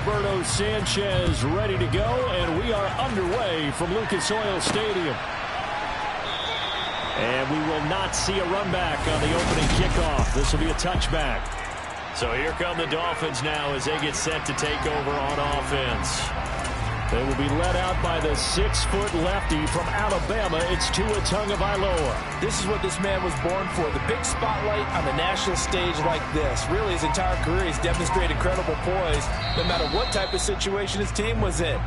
Roberto Sanchez ready to go, and we are underway from Lucas Oil Stadium. And we will not see a run back on the opening kickoff. This will be a touchback. So here come the Dolphins now as they get set to take over on offense. They will be led out by the 6-foot lefty from Alabama. It's Tua Tagovailoa. This is what this man was born for, the big spotlight on the national stage like this. Really, his entire career, he's demonstrated incredible poise no matter what type of situation his team was in.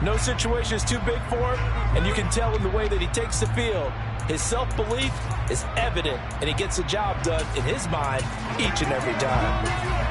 No situation is too big for him, and you can tell in the way that he takes the field. His self-belief is evident, and he gets the job done in his mind each and every time.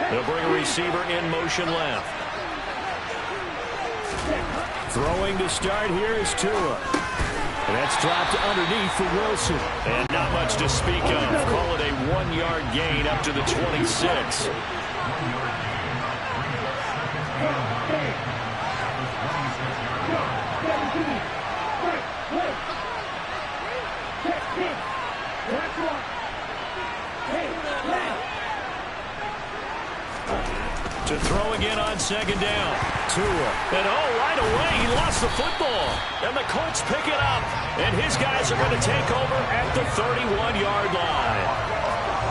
They'll bring a receiver in motion left. Throwing to start here is Tua. And that's dropped underneath for Wilson. And not much to speak of. Call it a 1-yard gain up to the 26. To throw again on second down. Tua. And right away, he lost the football. And the Colts pick it up. And his guys are going to take over at the 31-yard line.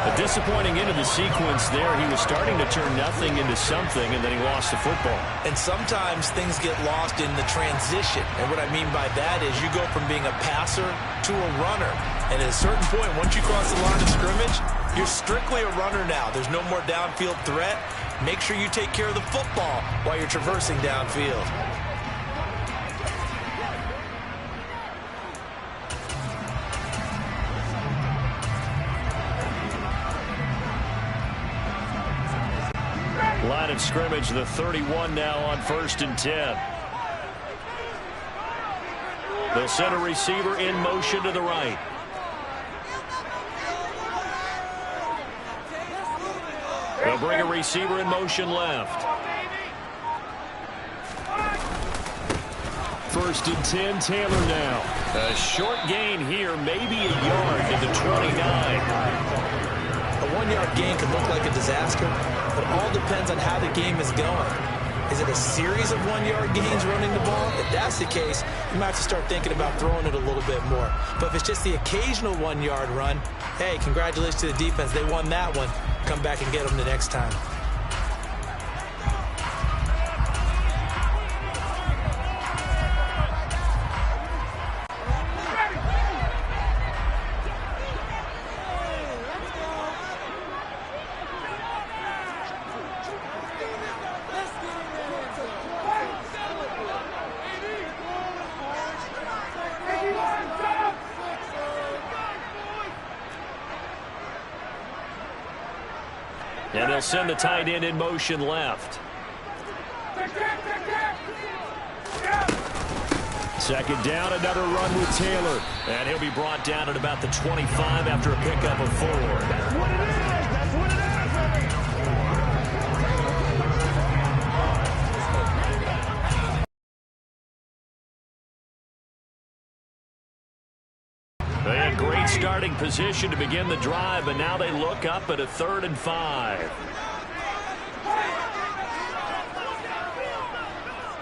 A disappointing end of the sequence there. He was starting to turn nothing into something, and then he lost the football. And sometimes things get lost in the transition. And what I mean by that is you go from being a passer to a runner. And at a certain point, once you cross the line of scrimmage, you're strictly a runner now. There's no more downfield threat. Make sure you take care of the football while you're traversing downfield. Line of scrimmage, the 31 now on 1st and 10. They'll send a receiver in motion to the right. They'll bring a receiver in motion left. 1st and 10, Taylor now. A short gain here, maybe a yard to the 29. A 1-yard gain can look like a disaster, but it all depends on how the game is going. Is it a series of 1-yard gains running the ball? If that's the case, you might have to start thinking about throwing it a little bit more. But if it's just the occasional 1-yard run, hey, congratulations to the defense. They won that one. Come back and get them the next time. And they'll send the tight end in motion left. Second down, another run with Taylor. And he'll be brought down at about the 25 after a pickup of 4. That's what it is. That's what it is. They had great starting position to begin the drive, but now they look up at a 3rd and 5.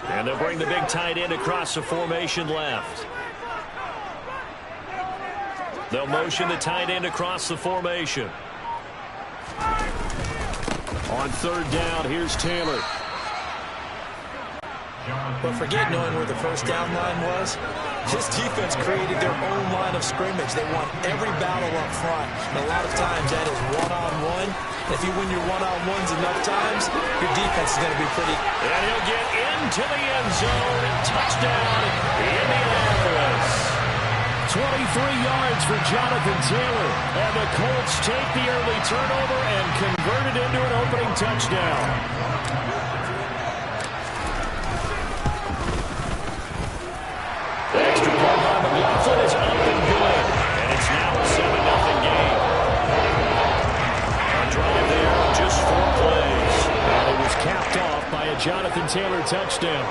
And they'll bring the big tight end across the formation left. They'll motion the tight end across the formation. On 3rd down, here's Taylor. But forget knowing where the first down line was. This defense created their own line of scrimmage. They won every battle up front. And a lot of times that is one-on-one. If you win your one-on-ones enough times, your defense is going to be pretty. And he'll get into the end zone. Touchdown, Indianapolis. yards for Jonathan Taylor. And the Colts take the early turnover and convert it into an opening touchdown. The extra point by McLaughlin is up and good. And it's now a 7-0 game. A drive there, just 4 plays. And it was capped off by a Jonathan Taylor touchdown.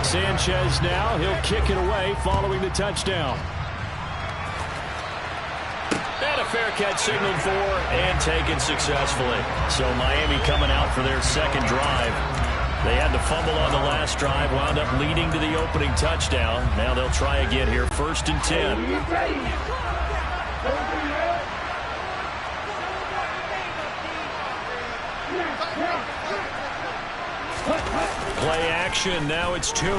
Sanchez now, he'll kick it away following the touchdown. And a fair catch signaled for and taken successfully. So Miami coming out for their second drive. They had the fumble on the last drive, wound up leading to the opening touchdown. Now they'll try again here, 1st and 10. Play action, now it's Tua.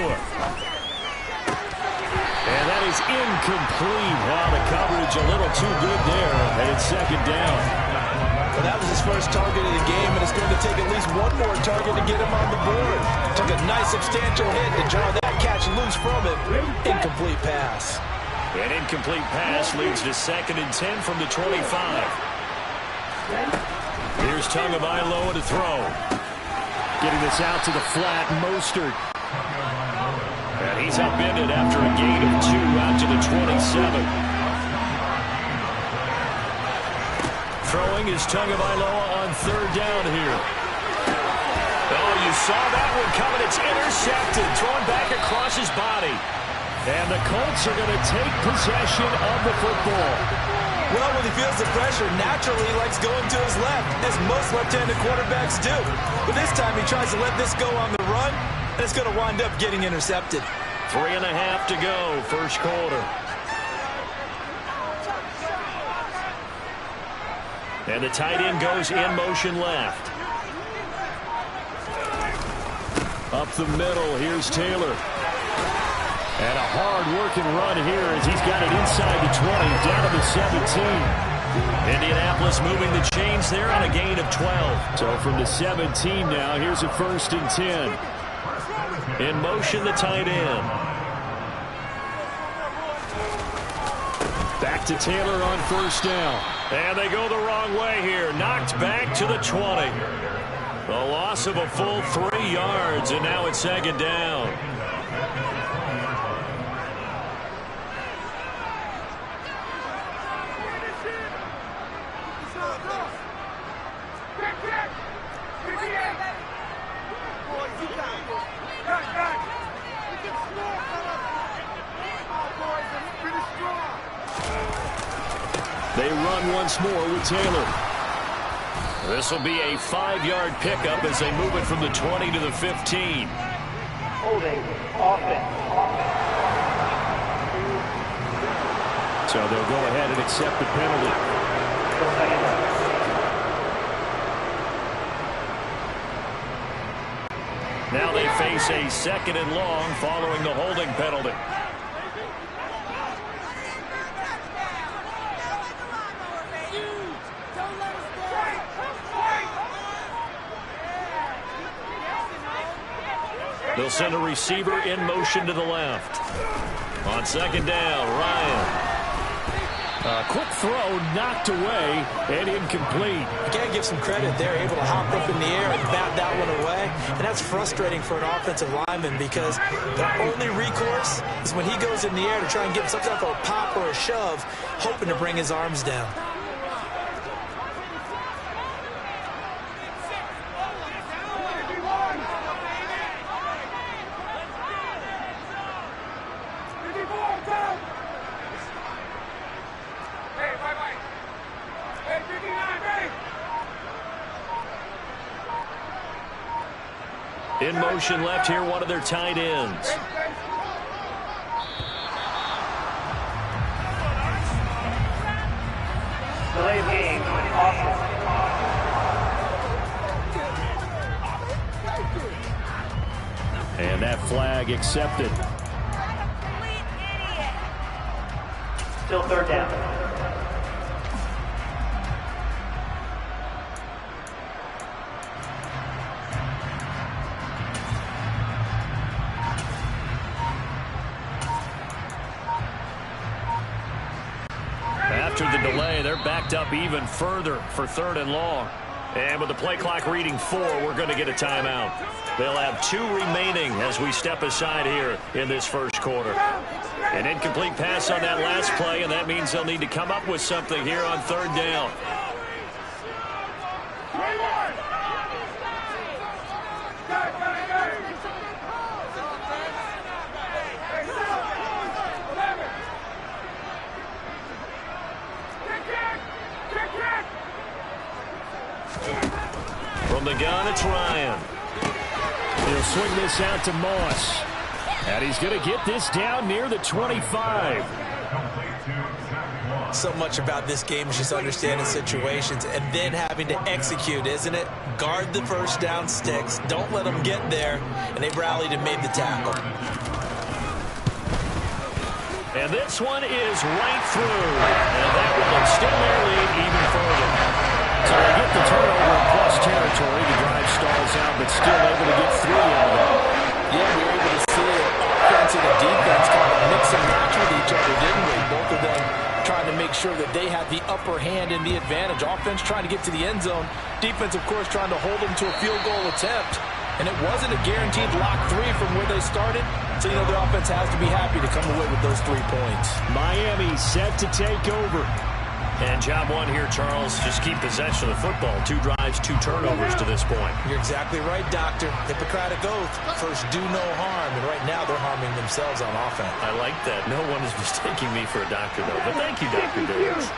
And that is incomplete. Wow, the coverage a little too good there, and it's 2nd down. Well, that was his first target of the game, and it's going to take at least one more target to get him on the board. Took a nice substantial hit to draw that catch loose from it. Incomplete pass. An incomplete pass leads to 2nd and 10 from the 25. Here's Tagovailoa to throw. Getting this out to the flat, Mostert. And he's upended after a gain of 2 out to the 27. Throwing is Tagovailoa on 3rd down here. Oh, you saw that one coming. It's intercepted, thrown back across his body. And the Colts are going to take possession of the football. Well, when he feels the pressure, naturally he likes going to his left, as most left-handed quarterbacks do. But this time he tries to let this go on the run, and it's going to wind up getting intercepted. 3.5 to go, 1st quarter. And the tight end goes in motion left. Up the middle, here's Taylor. And a hard-working run here as he's got it inside the 20, down to the 17. Indianapolis moving the chains there on a gain of 12. So from the 17 now, here's a 1st and 10. In motion, the tight end. Back to Taylor on 1st down. And they go the wrong way here. Knocked back to the 20. A loss of a full 3 yards, and now it's 2nd down. They run once more with Taylor. This will be a 5-yard pickup as they move it from the 20 to the 15. Holding offense. So they'll go ahead and accept the penalty. Now they face a 2nd and long following the holding penalty. They'll send a receiver in motion to the left. On 2nd down, Ryan. A quick throw knocked away and incomplete. You can't give some credit. They're able to hop up in the air and bat that one away. And that's frustrating for an offensive lineman because the only recourse is when he goes in the air to try and get some type of a pop or a shove, hoping to bring his arms down. In motion left here, one of their tight ends. Delay of game, offense. And that flag accepted. Still third down. After the delay, they're backed up even further for 3rd and long. And with the play clock reading 4, we're going to get a timeout. They'll have 2 remaining as we step aside here in this first quarter. An incomplete pass on that last play, and that means they'll need to come up with something here on 3rd down. From the gun, it's Ryan. He'll swing this out to Moss. And he's going to get this down near the 25. So much about this game is just understanding situations and then having to execute, isn't it? Guard the first down sticks. Don't let them get there. And they rallied and made the tackle. And this one is right through. And that will extend their lead even further. So they get the turnover in plus territory. The drive stalls out, but still able to get 3 out of it. Yeah, we were able to see it. Offense and the defense kind of mix and match with each other, didn't we? Both of them trying to make sure that they had the upper hand and the advantage. Offense trying to get to the end zone. Defense, of course, trying to hold them to a field goal attempt. And it wasn't a guaranteed lock 3 from where they started. So, you know, their offense has to be happy to come away with those 3 points. Miami set to take over. And job 1 here, Charles, just keep possession of the football. 2 drives, 2 turnovers to this point. You're exactly right, Doctor. Hippocratic oath. First, do no harm. And right now, they're harming themselves on offense. I like that. No one is mistaking me for a doctor, though. But thank you, Dr. Davis.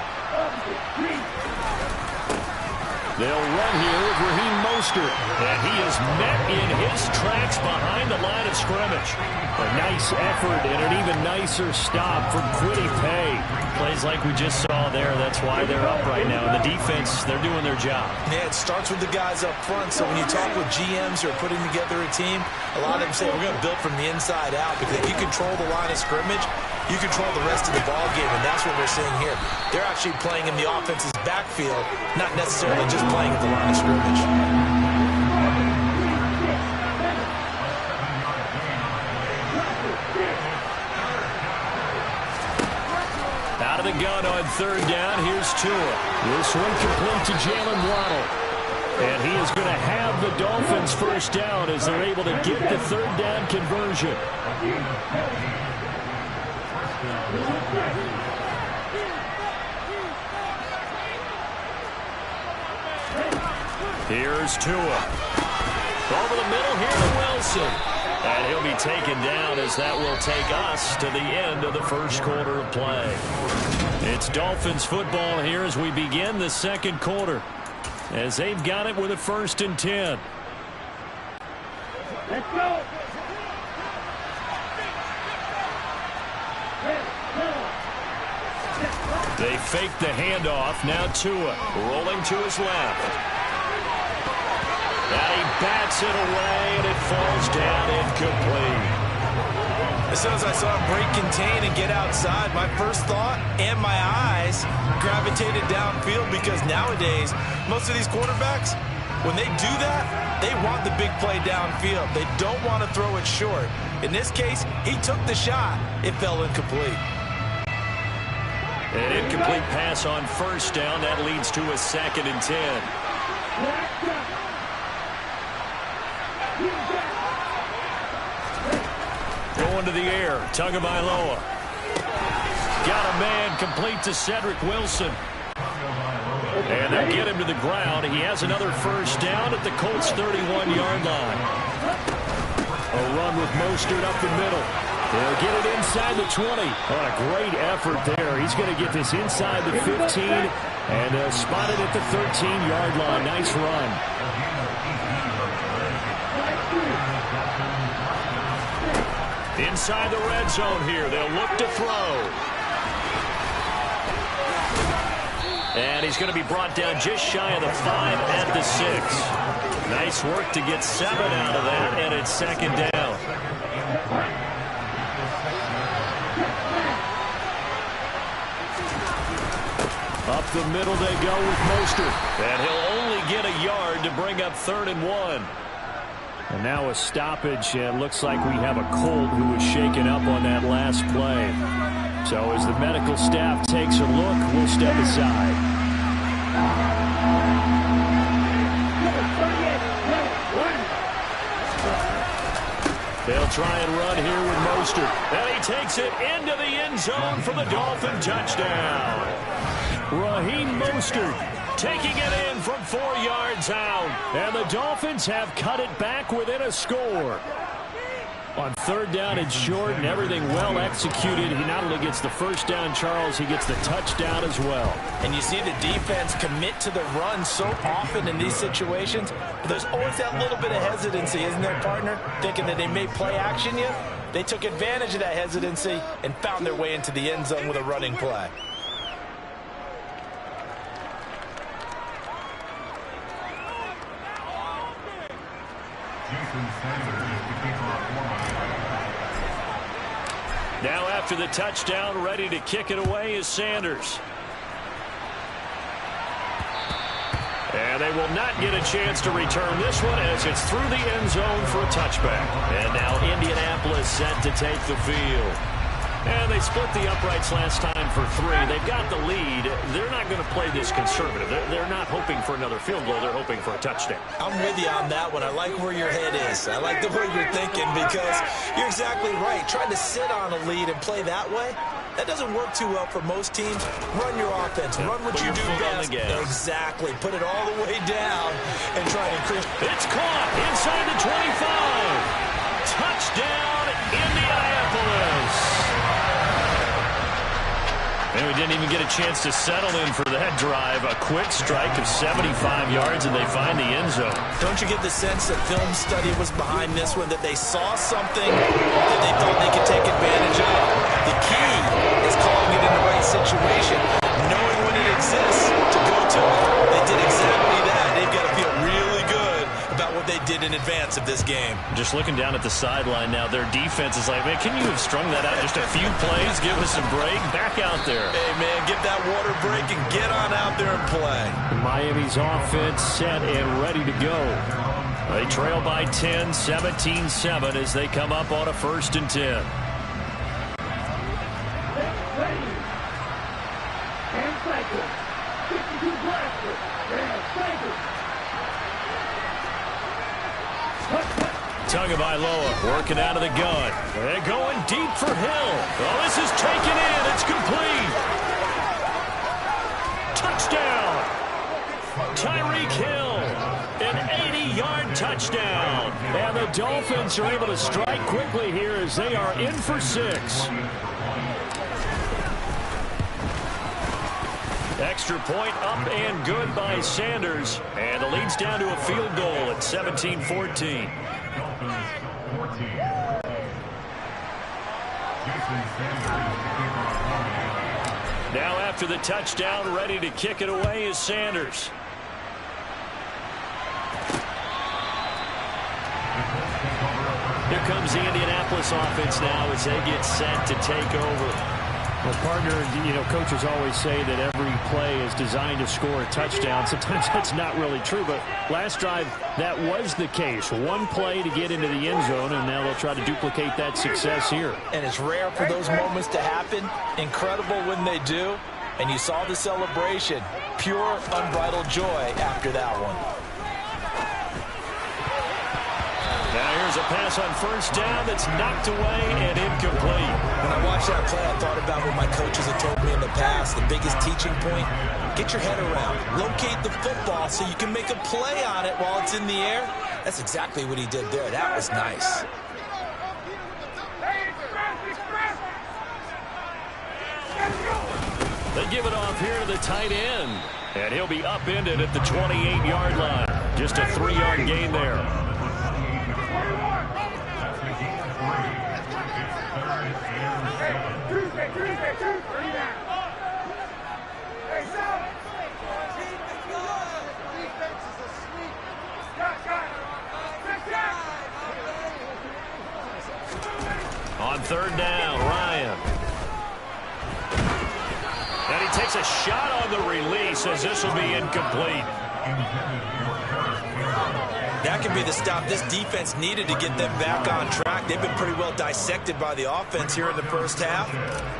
They'll run here with Raheem Mostert. And he is met in his tracks behind the line of scrimmage. A nice effort and an even nicer stop from Kwity Paye. Plays like we just saw there. That's why they're up right now. And the defense, they're doing their job. Yeah, it starts with the guys up front. So when you talk with GMs who are putting together a team, a lot of them say we're going to build from the inside out. Because if you control the line of scrimmage, you control the rest of the ball game. And that's what we're seeing here. They're actually playing in the offense's backfield, not necessarily just playing at the line of scrimmage. Out of the gun on 3rd down. Here's Tua. This one complete to Jalen Waddle. And he is going to have the Dolphins first down as they're able to get the 3rd down conversion. Here's Tua. Over the middle here to Wilson. And he'll be taken down as that will take us to the end of the first quarter of play. It's Dolphins football here as we begin the second quarter. As they've got it with a 1st and 10. Let's go. They fake the handoff. Now Tua rolling to his left. And he bats it away, and it falls down incomplete. As soon as I saw him break contain and get outside, my first thought and my eyes gravitated downfield because nowadays, most of these quarterbacks, when they do that, they want the big play downfield. They don't want to throw it short. In this case, he took the shot. It fell incomplete. An incomplete pass on 1st down. That leads to a 2nd and 10. Going to the air. Tagovailoa. Got a man complete to Cedric Wilson. And they'll get him to the ground. He has another 1st down at the Colts' 31-yard line. A run with Mostert up the middle. They'll get it inside the 20. What a great effort there. He's going to get this inside the 15, and they'll spot it at the 13-yard line. Nice run. Inside the red zone here. They'll look to throw. And he's going to be brought down just shy of the 5 at the 6. Nice work to get 7 out of that, and it's second down. Up the middle they go with Mostert. And he'll only get a yard to bring up 3rd and 1. And now a stoppage, and it looks like we have a Colt who was shaken up on that last play. So as the medical staff takes a look, we'll step aside. They'll try and run here with Mostert. And he takes it into the end zone for the Dolphin touchdown. Raheem Mostert taking it in from 4 yards out. And the Dolphins have cut it back within a score. On 3rd down and short, and everything well executed. He not only gets the first down, Charles, he gets the touchdown as well. And you see the defense commit to the run so often in these situations. But there's always that little bit of hesitancy, isn't there, partner? Thinking that they may play action you. They took advantage of that hesitancy and found their way into the end zone with a running play. Now after the touchdown, ready to kick it away is Sanders. And they will not get a chance to return this one as it's through the end zone for a touchback. And now Indianapolis set to take the field. And they split the uprights last time for 3. They've got the lead. They're not going to play this conservative. They're not hoping for another field goal. They're hoping for a touchdown. I'm with you on that one. I like where your head is. I like the way you're thinking because you're exactly right. Trying to sit on a lead and play that way, that doesn't work too well for most teams. Run your offense. Run what you do best. Exactly. Put it all the way down and try to increase. It's caught inside the 25. Touchdown, Indianapolis. And we didn't even get a chance to settle in for that drive. A quick strike of 75 yards, and they find the end zone. Don't you get the sense that film study was behind this one, that they saw something that they thought they could take advantage of? The key is calling it in the right situation, knowing when it exists to go to it. They did exactly that. They've got to feel really good about what they did in advance of this game. Just looking down at the sideline now, their defense is like, man, can you have strung that out just a few plays? Give us a break. Back out there. Hey, man, get that water break and get on out there and play. Miami's offense set and ready to go. They trail by 10, 17-7 as they come up on a 1st and 10. Tagovailoa working out of the gun. They're going deep for Hill. Oh, this is taken in. It's complete. Touchdown. Tyreek Hill. An 80-yard touchdown. And the Dolphins are able to strike quickly here as they are in for 6. Extra point up and good by Sanders. And the lead's down to a field goal at 17-14. Now after the touchdown, ready to kick it away is Sanders. Here comes the Indianapolis offense now as they get set to take over. Well, partner, coaches always say that every play is designed to score a touchdown. Sometimes that's not really true, but last drive, that was the case. One play to get into the end zone, and now they'll try to duplicate that success here. And it's rare for those moments to happen. Incredible when they do. And you saw the celebration. Pure, unbridled joy after that one. Now here's a pass on 1st down that's knocked away and incomplete. When I watched that play, I thought about what my coaches had told me in the past. The biggest teaching point, get your head around. Locate the football so you can make a play on it while it's in the air. That's exactly what he did there. That was nice. They give it off here to the tight end. And he'll be upended at the 28-yard line. Just a 3-yard gain there. On third down, Ryan. And he takes a shot on the release as this will be incomplete. That could be the stop this defense needed to get them back on track. They've been pretty well dissected by the offense here in the first half.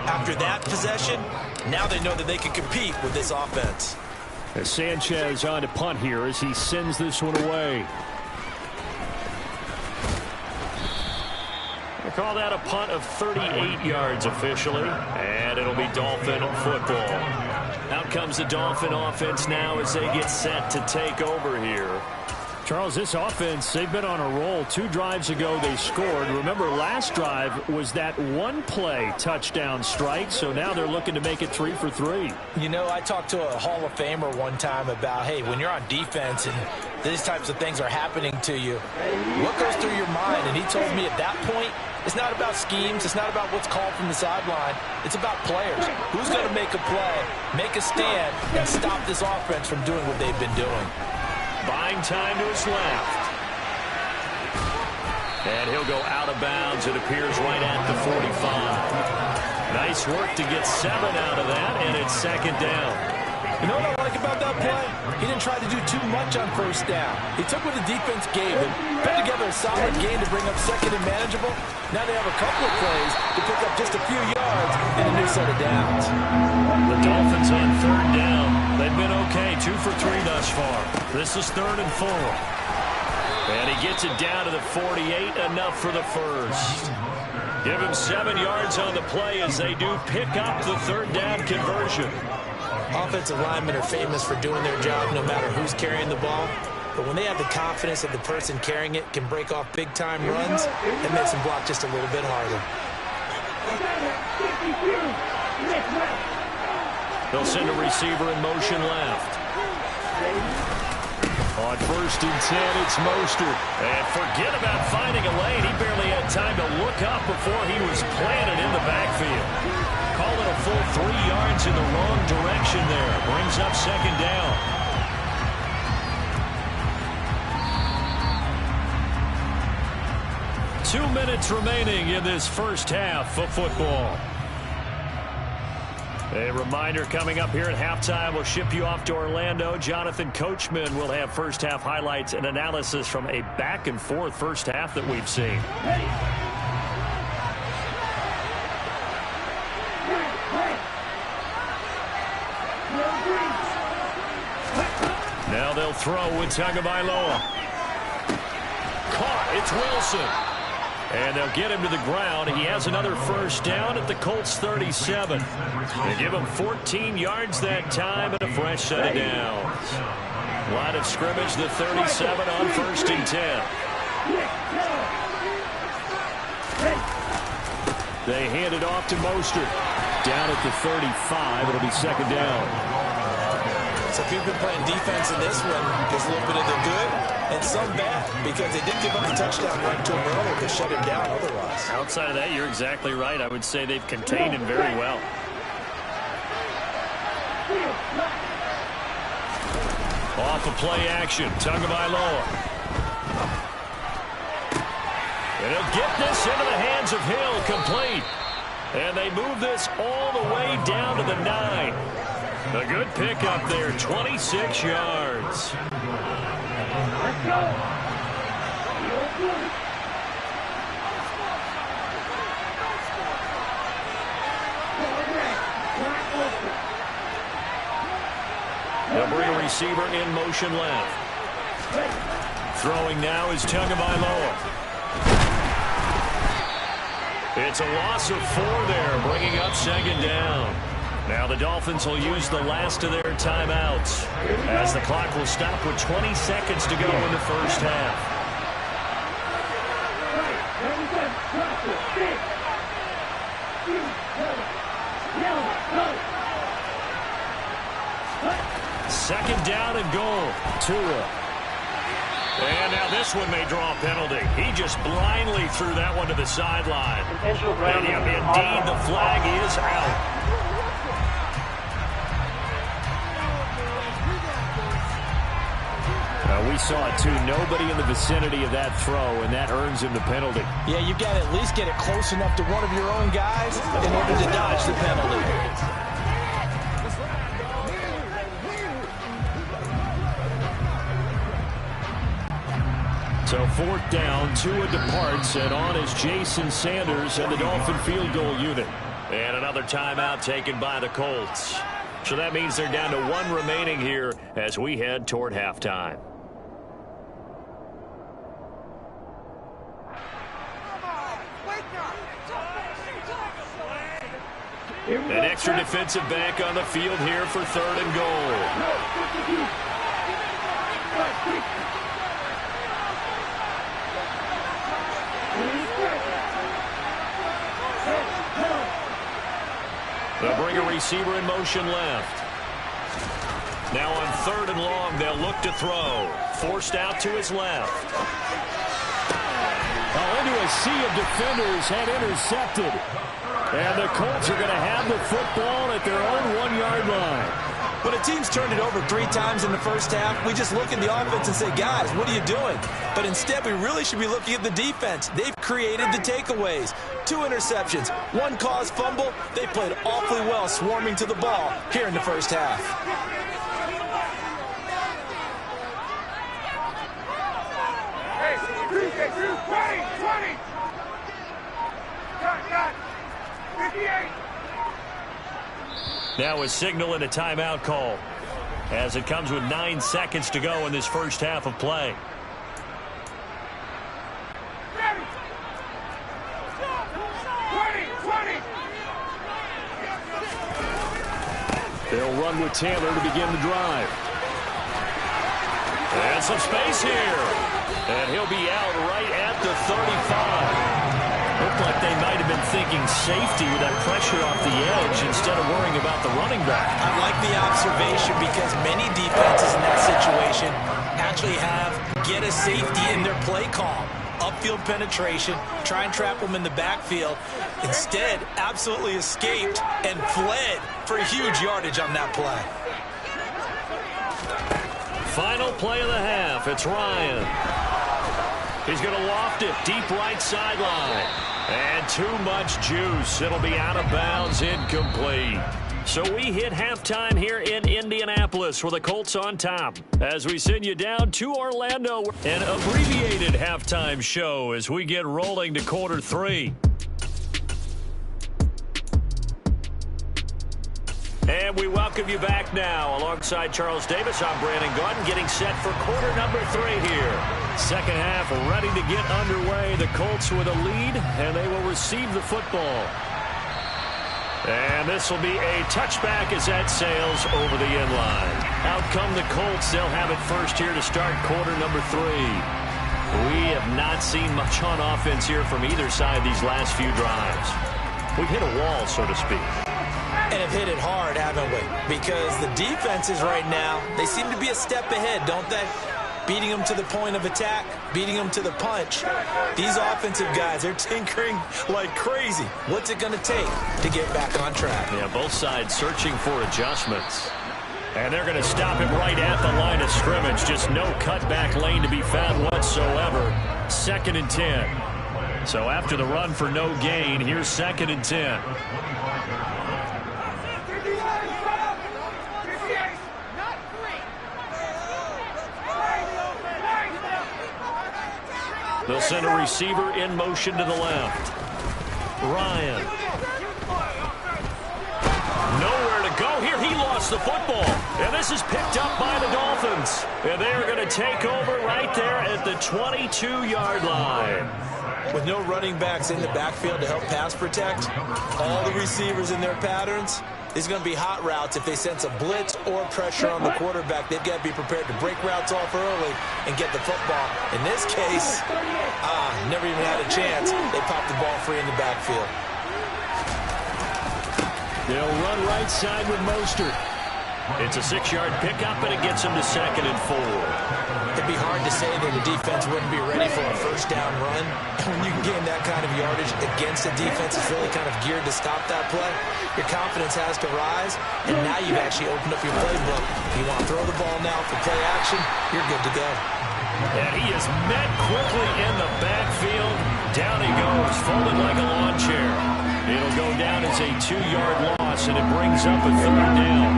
After that possession, now they know that they can compete with this offense. As Sanchez on to punt here as he sends this one away. They call that a punt of 38 yards officially, and it'll be Dolphin football. Out comes the Dolphin offense now as they get set to take over here. Charles, this offense, they've been on a roll. 2 drives ago they scored. Remember, last drive was that one-play touchdown strike, so now they're looking to make it 3 for 3. You know, I talked to a Hall of Famer one time about, hey, when you're on defense and these types of things are happening to you, what goes through your mind? And he told me at that point, it's not about schemes. It's not about what's called from the sideline. It's about players. Who's going to make a play, make a stand, and stop this offense from doing what they've been doing? Buying time to his left. And he'll go out of bounds, it appears, right at the 45. Nice work to get 7 out of that, and it's second down. You know what I like about that play? He didn't try to do too much on first down. He took what the defense gave him, put together a solid game to bring up second and manageable. Now they have a couple of plays to pick up just a few yards and a new set of downs. The Dolphins on third down. They've been okay, 2 for 3 thus far. This is 3rd and 4. And he gets it down to the 48, enough for the first. Give him 7 yards on the play as they do pick up the third down conversion. Offensive linemen are famous for doing their job no matter who's carrying the ball. But when they have the confidence that the person carrying it can break off big-time runs, it makes them block just a little bit harder. They'll send a receiver in motion left. On 1st and 10, it's Mostert. And forget about finding a lane. He barely had time to look up before he was planted in the backfield. Call it a full 3 yards in the wrong direction there. Brings up second down. Two minutes remaining in this first half of football. A reminder coming up here at halftime, we'll ship you off to Orlando. Jonathan Coachman will have first half highlights and analysis from a back and forth first half that we've seen. Now they'll throw with Tagovailoa. Caught, it's Wilson. And they'll get him to the ground. He has another first down at the Colts 37. They give him 14 yards that time and a fresh set of downs. Line of scrimmage, the 37 on 1st and 10. They hand it off to Mostert. Down at the 35, it'll be second down. So if you've been playing defense in this one, there's a little bit of the good and some bad, because they did give up the touchdown right to him earlier to shut him down otherwise. Outside of that, you're exactly right. I would say they've contained him very well. Off of play action, Tagovailoa. And he'll get this into the hands of Hill, complete. And they move this all the way down to the 9. A good pickup there, 26 yards. Let's go. They'll bring a receiver in motion left. Throwing now is Tagovailoa. It's a loss of 4 there, bringing up second down. Now the Dolphins will use the last of their timeouts as the clock will stop with 20 seconds to go in the first half. Second down and goal. Tua. And now this one may draw a penalty. He just blindly threw that one to the sideline. And indeed, the flag is out. we saw it, too. Nobody in the vicinity of that throw, and that earns him the penalty. Yeah, you've got to at least get it close enough to one of your own guys in order to dodge the penalty. So 4th down, Tua departs, and on is Jason Sanders and the Dolphin field goal unit. And another timeout taken by the Colts. So that means they're down to 1 remaining here as we head toward halftime. An extra defensive back on the field here for 3rd and goal. They'll bring a receiver in motion left. Now on 3rd and long, they'll look to throw. Forced out to his left. Into a sea of defenders and intercepted. And the Colts are going to have the football at their own 1-yard line. When a team's turned it over 3 times in the first half, we just look at the offense and say, guys, what are you doing? But instead, we really should be looking at the defense. They've created the takeaways. 2 interceptions, 1 caused fumble. They played awfully well swarming to the ball here in the first half. Hey, 20. Got 58. Now a signal and a timeout call as it comes with 9 seconds to go in this first half of play. They'll run with Taylor to begin the drive. And some space here. And he'll be out right at the 35. Looked like they might have been thinking safety with that pressure off the edge instead of worrying about the running back. I like the observation because many defenses in that situation actually have get a safety in their play call. Upfield penetration, try and trap them in the backfield. Instead, absolutely escaped and fled for huge yardage on that play. Final play of the half. It's Ryan. He's going to loft it deep right sideline. And too much juice. It'll be out of bounds, incomplete. So we hit halftime here in Indianapolis with the Colts on top as we send you down to Orlando. An abbreviated halftime show as we get rolling to quarter 3. And we welcome you back now. Alongside Charles Davis, I'm Brandon Gaudin, getting set for quarter number 3 here. Second half ready to get underway. The Colts with a lead, and they will receive the football. And this will be a touchback as that sails over the end line. Out come the Colts. They'll have it first here to start quarter number 3. We have not seen much on offense here from either side these last few drives. We've hit a wall, so to speak. And have hit it hard, haven't we? Because the defenses right now, they seem to be a step ahead, don't they? Beating them to the point of attack, beating them to the punch. These offensive guys are tinkering like crazy. What's it going to take to get back on track? Yeah, both sides searching for adjustments. And they're going to stop him right at the line of scrimmage. Just no cutback lane to be found whatsoever. 2nd and 10. So after the run for no gain, here's 2nd and 10. They'll send a receiver in motion to the left. Ryan. Nowhere to go here. He lost the football. And this is picked up by the Dolphins. And they are going to take over right there at the 22-yard line. With no running backs in the backfield to help pass protect, all the receivers in their patterns, these are going to be hot routes. If they sense a blitz or pressure on the quarterback, they've got to be prepared to break routes off early and get the football. In this case, never even had a chance. They popped the ball free in the backfield. They'll run right side with Mostert. It's a 6-yard pickup, and it gets him to 2nd and 4. It'd be hard to say that the defense wouldn't be ready for a first down run. When you can gain that kind of yardage against a defense that's really kind of geared to stop that play, your confidence has to rise, and now you've actually opened up your playbook. If you want to throw the ball now for play action, you're good to go. And he is met quickly in the backfield. Down he goes, folded like a lawn chair. It'll go down as a 2-yard loss, and it brings up a 3rd down.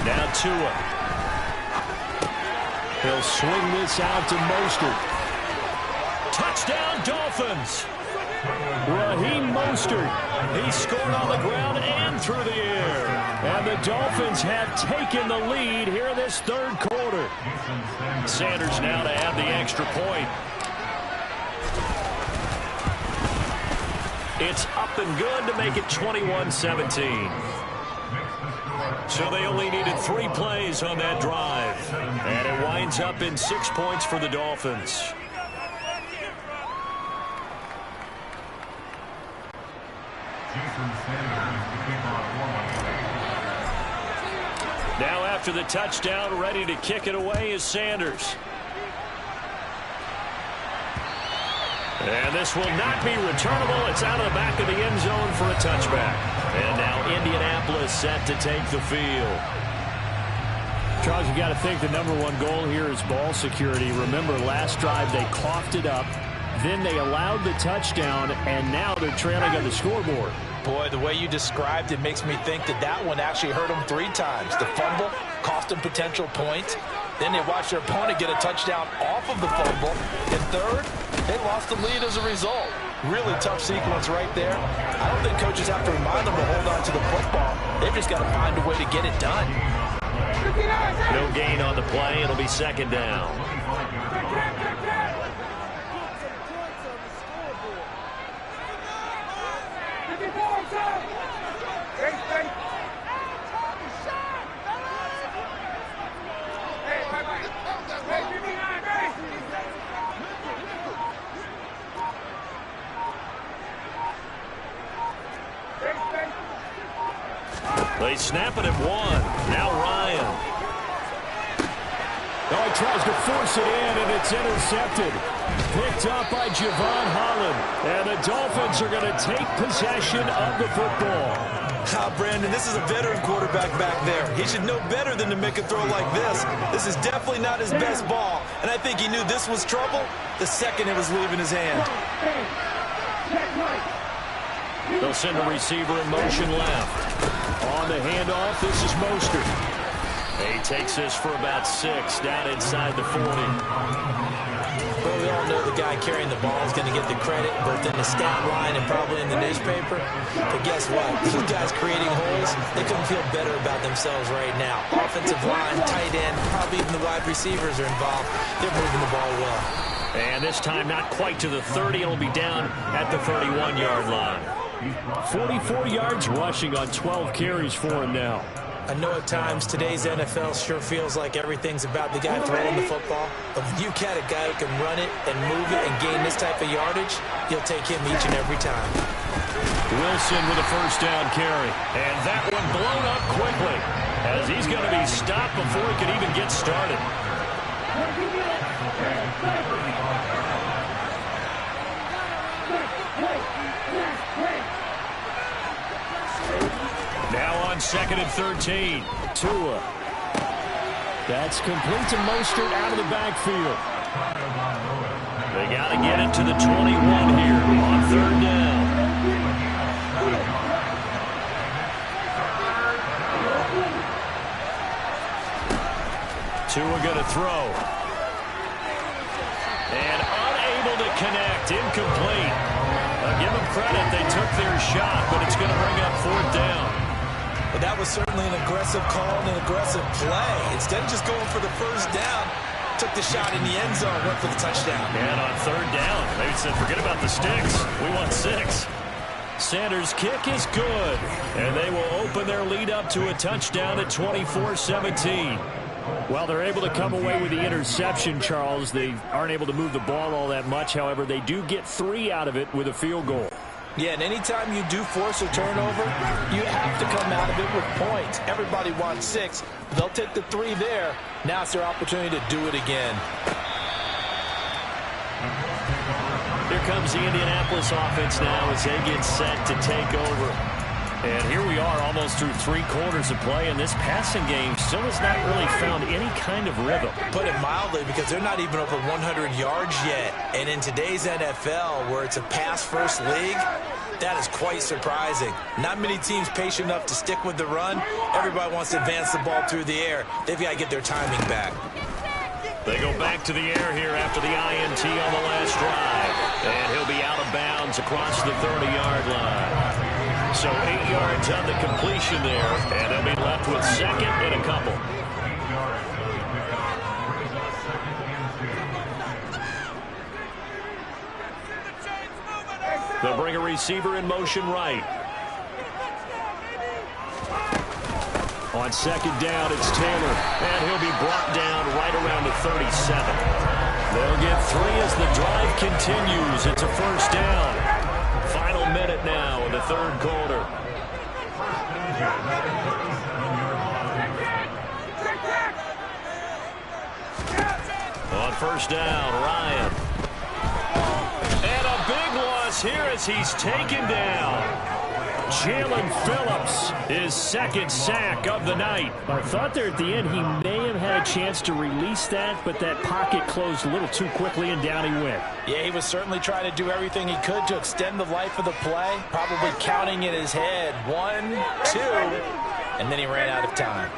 Now Tua. He'll swing this out to Mostert. Touchdown, Dolphins. Raheem Mostert. He scored on the ground and through the air. And the Dolphins have taken the lead here in this 3rd quarter. Sanders now to add the extra point. It's up and good to make it 21-17. So they only needed 3 plays on that drive. And it winds up in 6 points for the Dolphins. Now after the touchdown, ready to kick it away is Sanders. And this will not be returnable. It's out of the back of the end zone for a touchback. And now Indianapolis set to take the field. Charles, you got to think the #1 goal here is ball security. Remember, last drive they coughed it up. Then they allowed the touchdown, and now they're trailing on the scoreboard. Boy, the way you described it makes me think that that one actually hurt them 3 times. The fumble cost them potential points. Then they watched their opponent get a touchdown off of the fumble. And third, they lost the lead as a result. Really tough sequence right there. I don't think coaches have to remind them to hold on to the football. They've just got to find a way to get it done. No gain on the play. It'll be 2nd down. They snap it at 1. Now Ryan. Oh, he tries to force it in, and it's intercepted. Picked up by Javon Holland. And the Dolphins are going to take possession of the football. Brandon, this is a veteran quarterback back there. He should know better than to make a throw like this. This is definitely not his best ball. And I think he knew this was trouble the second it was leaving his hand. They'll send a receiver in motion left. On the handoff, this is Mostert. He takes this for about 6 down inside the 40. Well, we all know the guy carrying the ball is going to get the credit, both in the stat line and probably in the newspaper. But guess what? These guys creating holes, they couldn't feel better about themselves right now. Offensive line, tight end, probably even the wide receivers are involved. They're moving the ball well. And this time not quite to the 30. It'll be down at the 31-yard line. 44 yards rushing on 12 carries for him now. I know at times today's NFL sure feels like everything's about the guy throwing the football. But if you got a guy who can run it and move it and gain this type of yardage, you'll take him each and every time. Wilson with a 1st down carry. And that one blown up quickly as he's going to be stopped before he could even get started. Now on 2nd and 13. Tua. That's complete to Mostert out of the backfield. They got to get it to the 21 here on 3rd down. Tua going to throw. And unable to connect. Incomplete. Give them credit. They took their shot, but it's going to bring up 4th down. But that was certainly an aggressive call and an aggressive play. Instead of just going for the 1st down, took the shot in the end zone, went for the touchdown. And on 3rd down, they said, forget about the sticks. We want 6. Sanders' kick is good. And they will open their lead up to a touchdown at 24-17. Well, they're able to come away with the interception, Charles. They aren't able to move the ball all that much. However, they do get 3 out of it with a field goal. Yeah, and anytime you do force a turnover, you have to come out of it with points. Everybody wants 6. They'll take the 3 there. Now it's their opportunity to do it again. Here comes the Indianapolis offense now as they get set to take over. And here we are almost through 3 quarters of play, and this passing game still has not really found any kind of rhythm. Put it mildly, because they're not even over 100 yards yet. And in today's NFL, where it's a pass-first league, that is quite surprising. Not many teams patient enough to stick with the run. Everybody wants to advance the ball through the air. They've got to get their timing back. They go back to the air here after the INT on the last drive. And he'll be out of bounds across the 30-yard line. So 8 yards on the completion there, and they'll be left with second and a couple. They'll bring a receiver in motion right. On second down, it's Taylor, and he'll be brought down right around the 37. They'll get 3 as the drive continues. It's a first down. Final minute now in the third quarter. On first down, Ryan. And a big loss here as he's taken down. Jalen Phillips, his second sack of the night. I thought there at the end he may have had a chance to release that, but that pocket closed a little too quickly, and down he went. Yeah, he was certainly trying to do everything he could to extend the life of the play, probably counting in his head 1, 2, and then he ran out of time.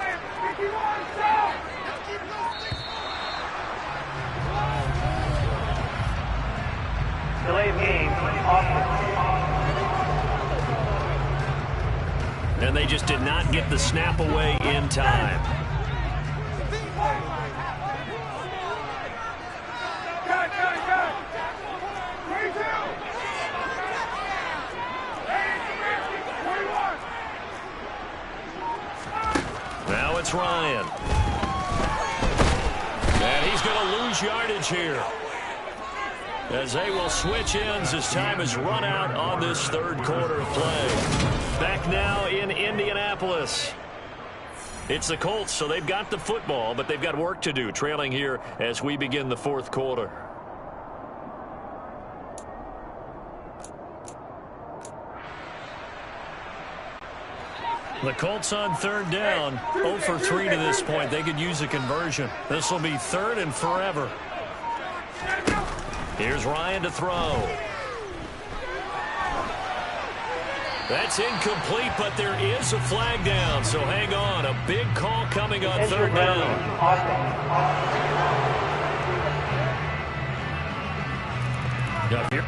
Delay of game, offense. And they just did not get the snap away in time. Now it's Ryan. And he's going to lose yardage here, as they will switch ends as time has run out on this third quarter of play. Back now in Indianapolis. It's the Colts, so they've got the football, but they've got work to do, trailing here as we begin the fourth quarter. The Colts on third down, 0 for 3 to this point. They could use a conversion. This will be third and forever. Here's Ryan to throw. That's incomplete, but there is a flag down, so hang on. A big call coming on third down. Up here.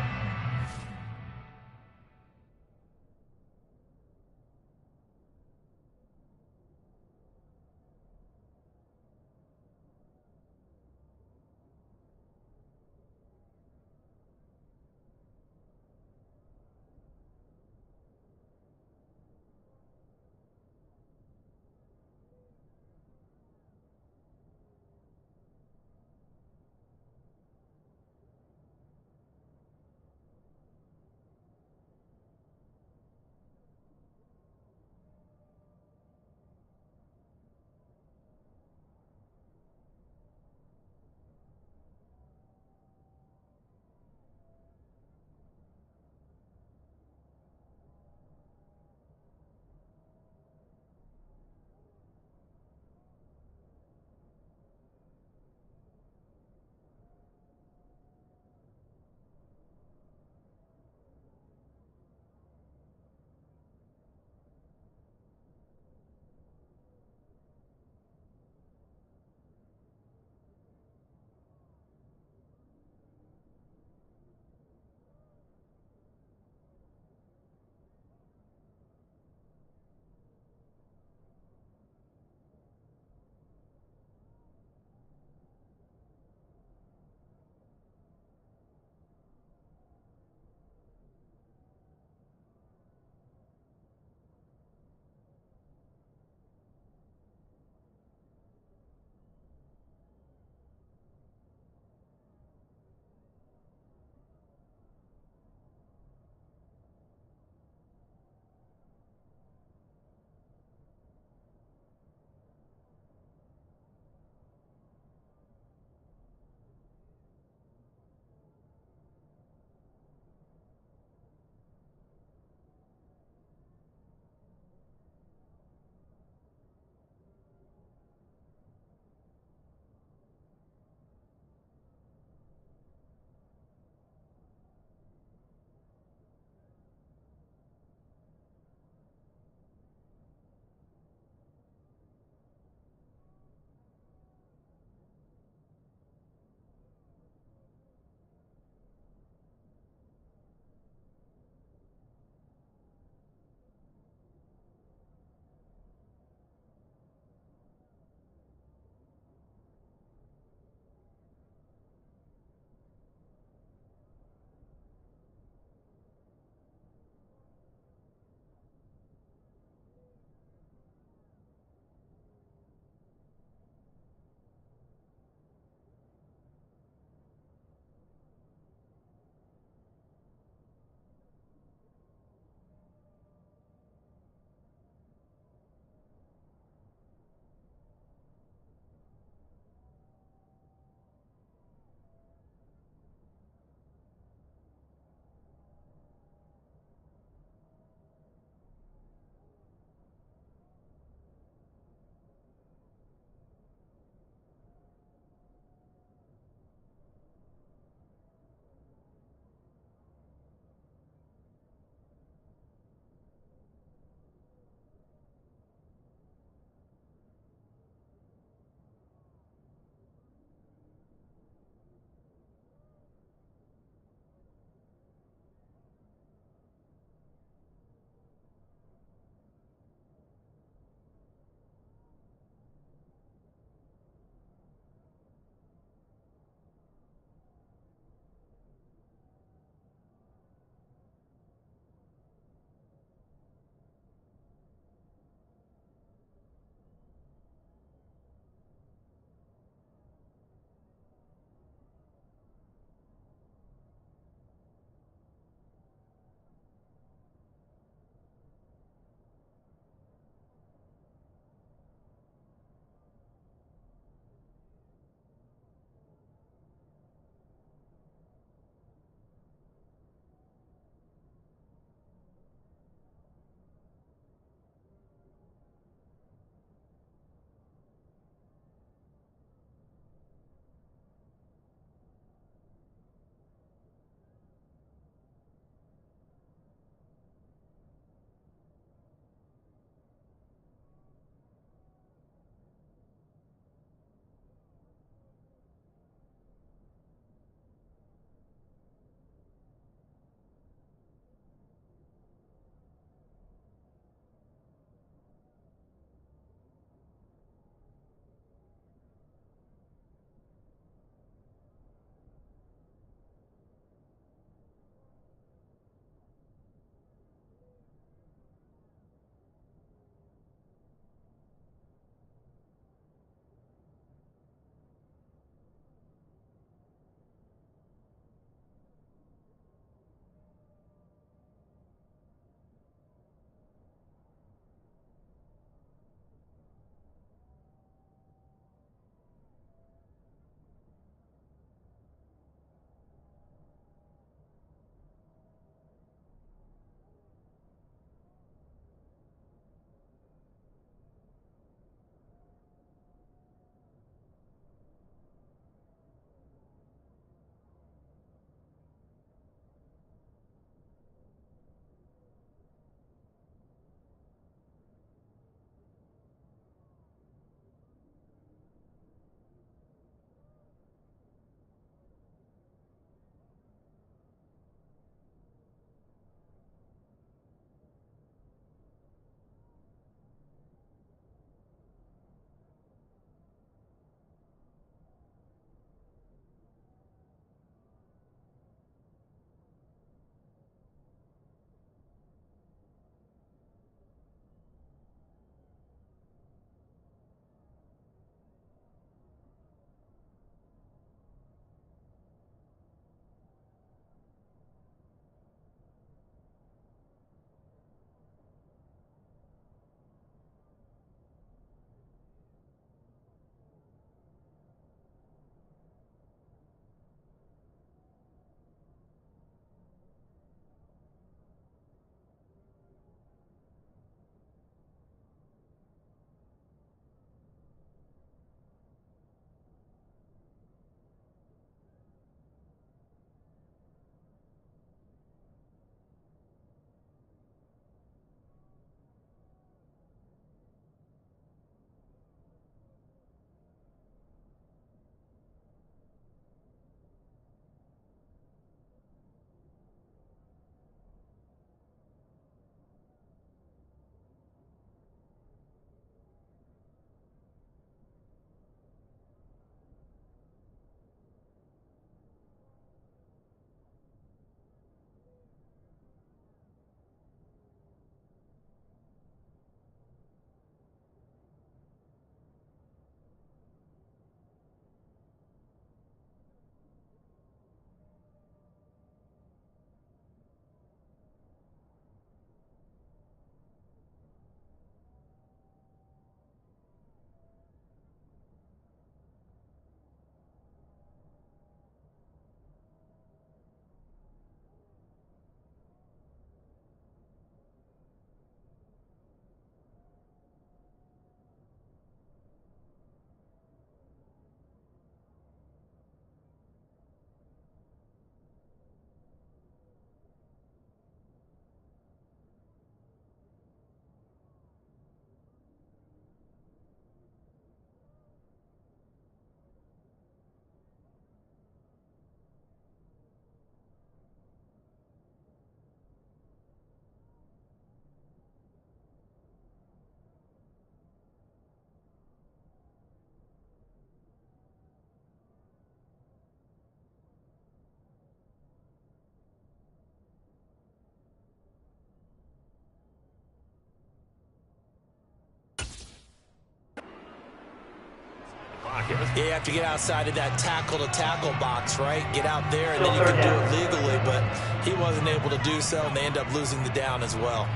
it. Yeah, you have to get outside of that tackle-to-tackle box, right? Get out there, and then you can do it legally, but he wasn't able to do so, and they end up losing the down as well.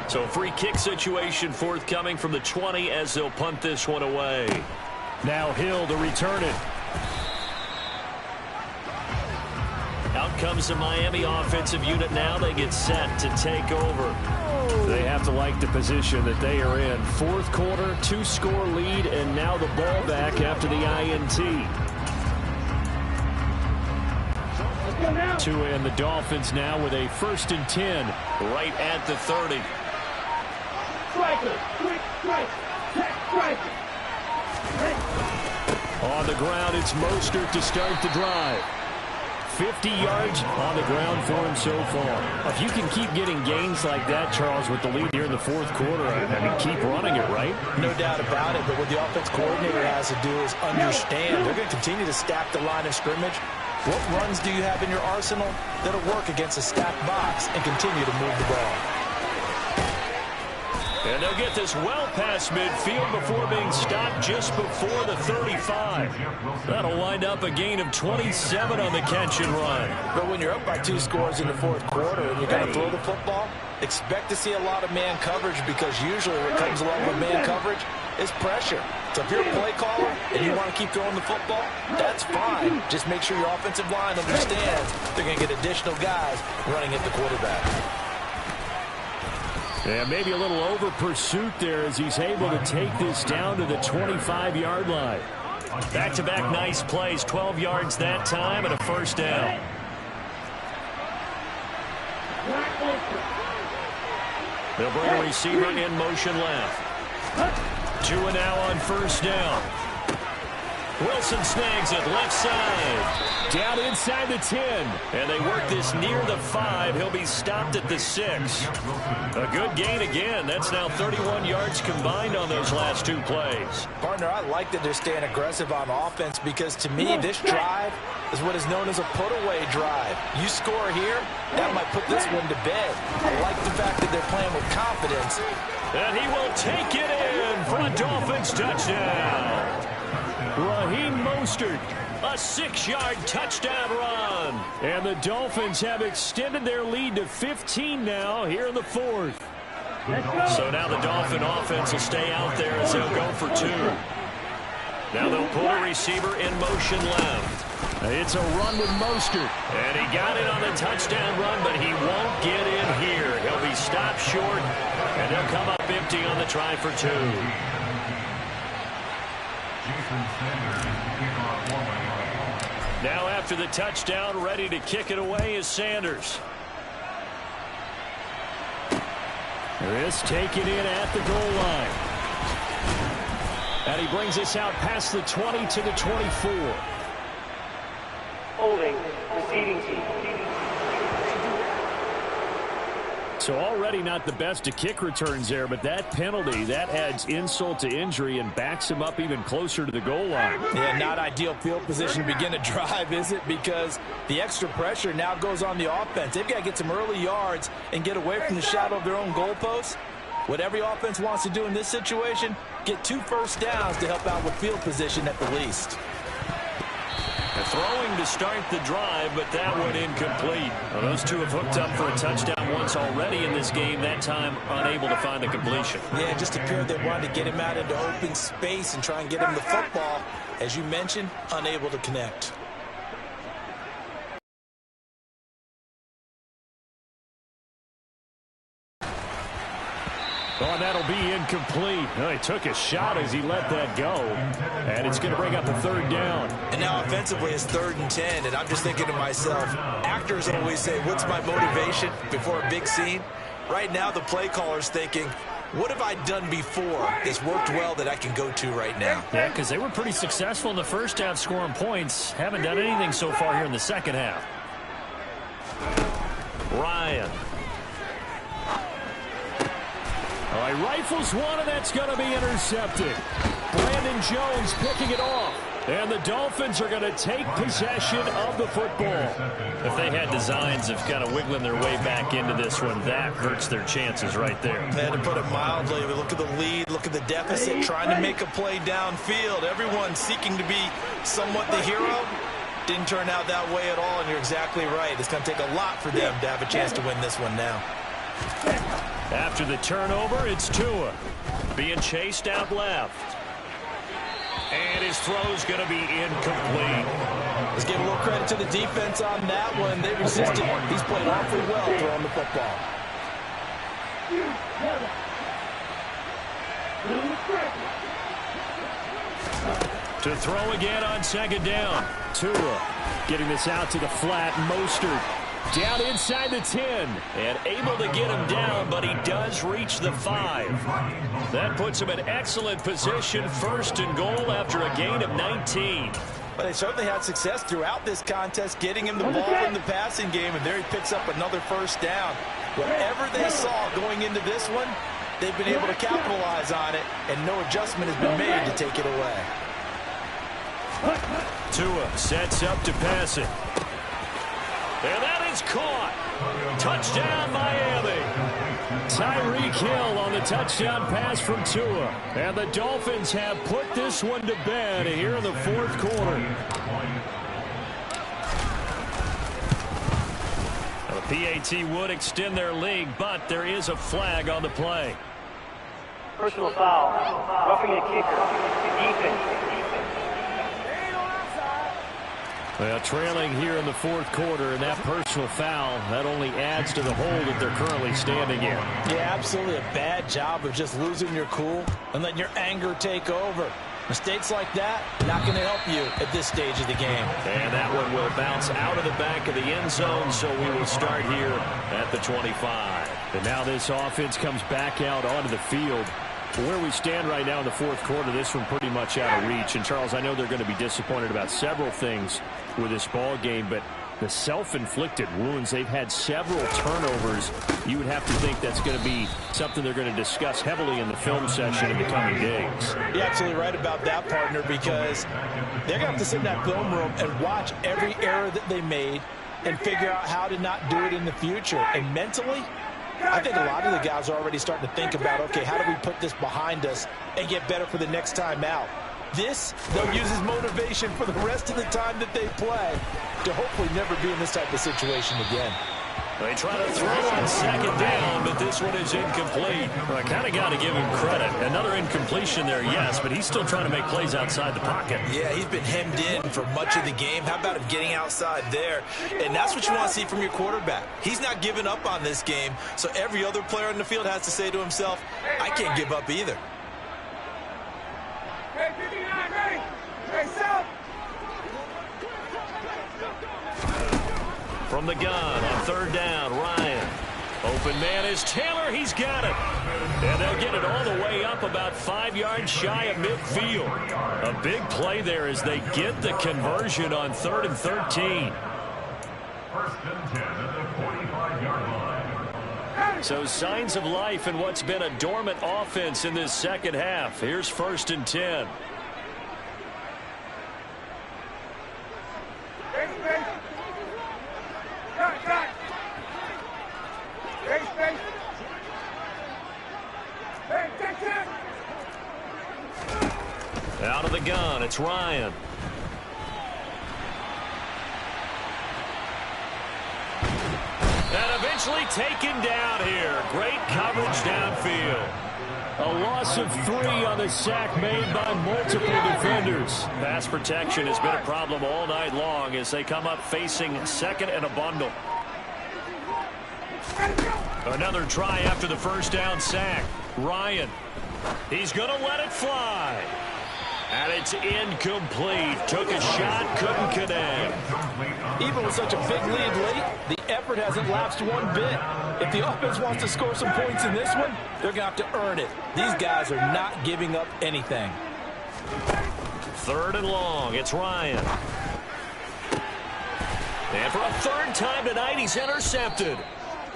So free kick situation forthcoming from the 20 as they'll punt this one away. Now Hill to return it. Out comes the Miami offensive unit now. They get set to take over. They have to like the position that they are in. Fourth quarter, 2-score lead, and now the ball back after the INT. And the Dolphins now with a 1st and 10. Right at the 30. Striker, quick strike, tech striker. On the ground, it's Mostert to start the drive. 50 yards on the ground for him so far. If you can keep getting gains like that, Charles, with the lead here in the fourth quarter, I mean, keep running it, right? No doubt about it, but what the offense coordinator has to do is understand they're going to continue to stack the line of scrimmage. What runs do you have in your arsenal that'll work against a stacked box and continue to move the ball? And they'll get this well past midfield before being stopped just before the 35. That'll wind up a gain of 27 on the catch and run. But when you're up by 2 scores in the fourth quarter and you're going to throw the football, expect to see a lot of man coverage, because usually what comes along with man coverage is pressure. So if you're a play caller and you want to keep throwing the football, that's fine. Just make sure your offensive line understands they're going to get additional guys running at the quarterback. Yeah, maybe a little over pursuit there as he's able to take this down to the 25-yard line. Back-to-back nice plays, 12 yards that time and a 1st down. They'll bring a receiver in motion left. 2 now on 1st down. Wilson snags it left side. Down inside the 10. And they work this near the 5. He'll be stopped at the 6. A good gain again. That's now 31 yards combined on those last 2 plays. Partner, I like that they're staying aggressive on offense, because to me this drive is what is known as a put-away drive. You score here, that might put this one to bed. I like the fact that they're playing with confidence. And he will take it in for a Dolphins touchdown. Raheem Mostert. A 6-yard touchdown run. And the Dolphins have extended their lead to 15 now here in the 4th. So now the Dolphin offense will stay out there as they'll go for 2. Now they'll pull a receiver in motion left. It's a run with Mostert. And he got it on the touchdown run, but he won't get in here. He'll be stopped short, and they'll come up empty on the try for 2. Now after the touchdown, ready to kick it away is Sanders. This taken in at the goal line. And he brings us out past the 20 to the 24. Holding, receiving team. So already not the best of kick returns there, but that penalty, that adds insult to injury and backs him up even closer to the goal line. Yeah, not ideal field position to begin a drive, is it? Because the extra pressure now goes on the offense. They've got to get some early yards and get away from the shadow of their own goalposts. What every offense wants to do in this situation, get 2 first downs to help out with field position at the least. Throwing to start the drive, but that one incomplete. Well, those 2 have hooked up for a touchdown once already in this game, that time unable to find the completion. Yeah, it just appeared they wanted to get him out into open space and try and get him the football. As you mentioned, unable to connect. Oh, and that'll be incomplete. Oh, he took a shot as he let that go. And it's going to bring up a 3rd down. And now offensively it's 3rd and 10. And I'm just thinking to myself, actors always say, what's my motivation before a big scene? Right now the play caller's thinking, what have I done before that's worked well that I can go to right now? Yeah, because they were pretty successful in the first half scoring points. Haven't done anything so far here in the second half. Ryan. All right, rifles one, and that's going to be intercepted. Brandon Jones picking it off. And the Dolphins are going to take possession of the football. If they had designs of kind of wiggling their way back into this one, that hurts their chances right there. Man, to put it mildly, we look at the lead, look at the deficit, trying to make a play downfield. Everyone seeking to be somewhat the hero. Didn't turn out that way at all, and you're exactly right. It's going to take a lot for them to have a chance to win this one now. After the turnover, it's Tua being chased out left. And his throw's going to be incomplete. Let's give a little credit to the defense on that one. They resisted. He's played awfully well throwing the football. To throw again on second down. Tua getting this out to the flat. Mostert down inside the 10. And able to get him down, but he does reach the 5. That puts him in excellent position, 1st and goal after a gain of 19. But they certainly had success throughout this contest, getting him the ball in the passing game, and there he picks up another 1st down. Whatever they saw going into this one, they've been able to capitalize on it, and no adjustment has been made to take it away. Tua sets up to pass it. And that is caught. Touchdown, Miami. Tyreek Hill on the touchdown pass from Tua. And the Dolphins have put this one to bed here in the 4th quarter. Now, the PAT would extend their lead, but there is a flag on the play. Personal foul. Roughing the kicker. Defense. Well, trailing here in the 4th quarter, and that personal foul, that only adds to the hole that they're currently standing in. Yeah, absolutely a bad job of just losing your cool and letting your anger take over. Mistakes like that, not going to help you at this stage of the game. And that one will bounce out of the back of the end zone, so we will start here at the 25. And now this offense comes back out onto the field. Where we stand right now in the 4th quarter, this one pretty much out of reach. And, Charles, I know they're going to be disappointed about several things with this ball game, but the self-inflicted wounds, they've had several turnovers. You would have to think that's going to be something they're going to discuss heavily in the film session in the coming days. You're absolutely right about that, partner, because they're going to have to sit in that film room and watch every error that they made and figure out how to not do it in the future. And mentally, I think a lot of the guys are already starting to think about, okay, how do we put this behind us and get better for the next time out? This, they'll use as motivation for the rest of the time that they play to hopefully never be in this type of situation again. They try to throw on second down, but this one is incomplete. Well, I kind of got to give him credit. Another incompletion there, yes, but he's still trying to make plays outside the pocket. Yeah, he's been hemmed in for much of the game. How about him getting outside there? And that's what you want to see from your quarterback. He's not giving up on this game, so every other player on the field has to say to himself, I can't give up either. Hey, 59, ready? Hey, stop! From the gun on 3rd down, Ryan. Open man is Taylor. He's got it. And they'll get it all the way up about 5 yards shy of midfield. A big play there as they get the conversion on 3rd and 13. 1st and 10 at the 45-yard line. So signs of life in what's been a dormant offense in this second half. Here's 1st and 10. Out of the gun, it's Ryan. And eventually taken down here. Great coverage downfield. A loss of 3 on the sack made by multiple defenders. Pass protection has been a problem all night long as they come up facing 2nd and a bundle. Another try after the 1st down sack. Ryan. He's going to let it fly. And it's incomplete. Took a shot, couldn't connect. Even with such a big lead late, the effort hasn't lapsed one bit. If the offense wants to score some points in this one, they're going to have to earn it. These guys are not giving up anything. 3rd and long, it's Ryan. And for a 3rd time tonight, he's intercepted.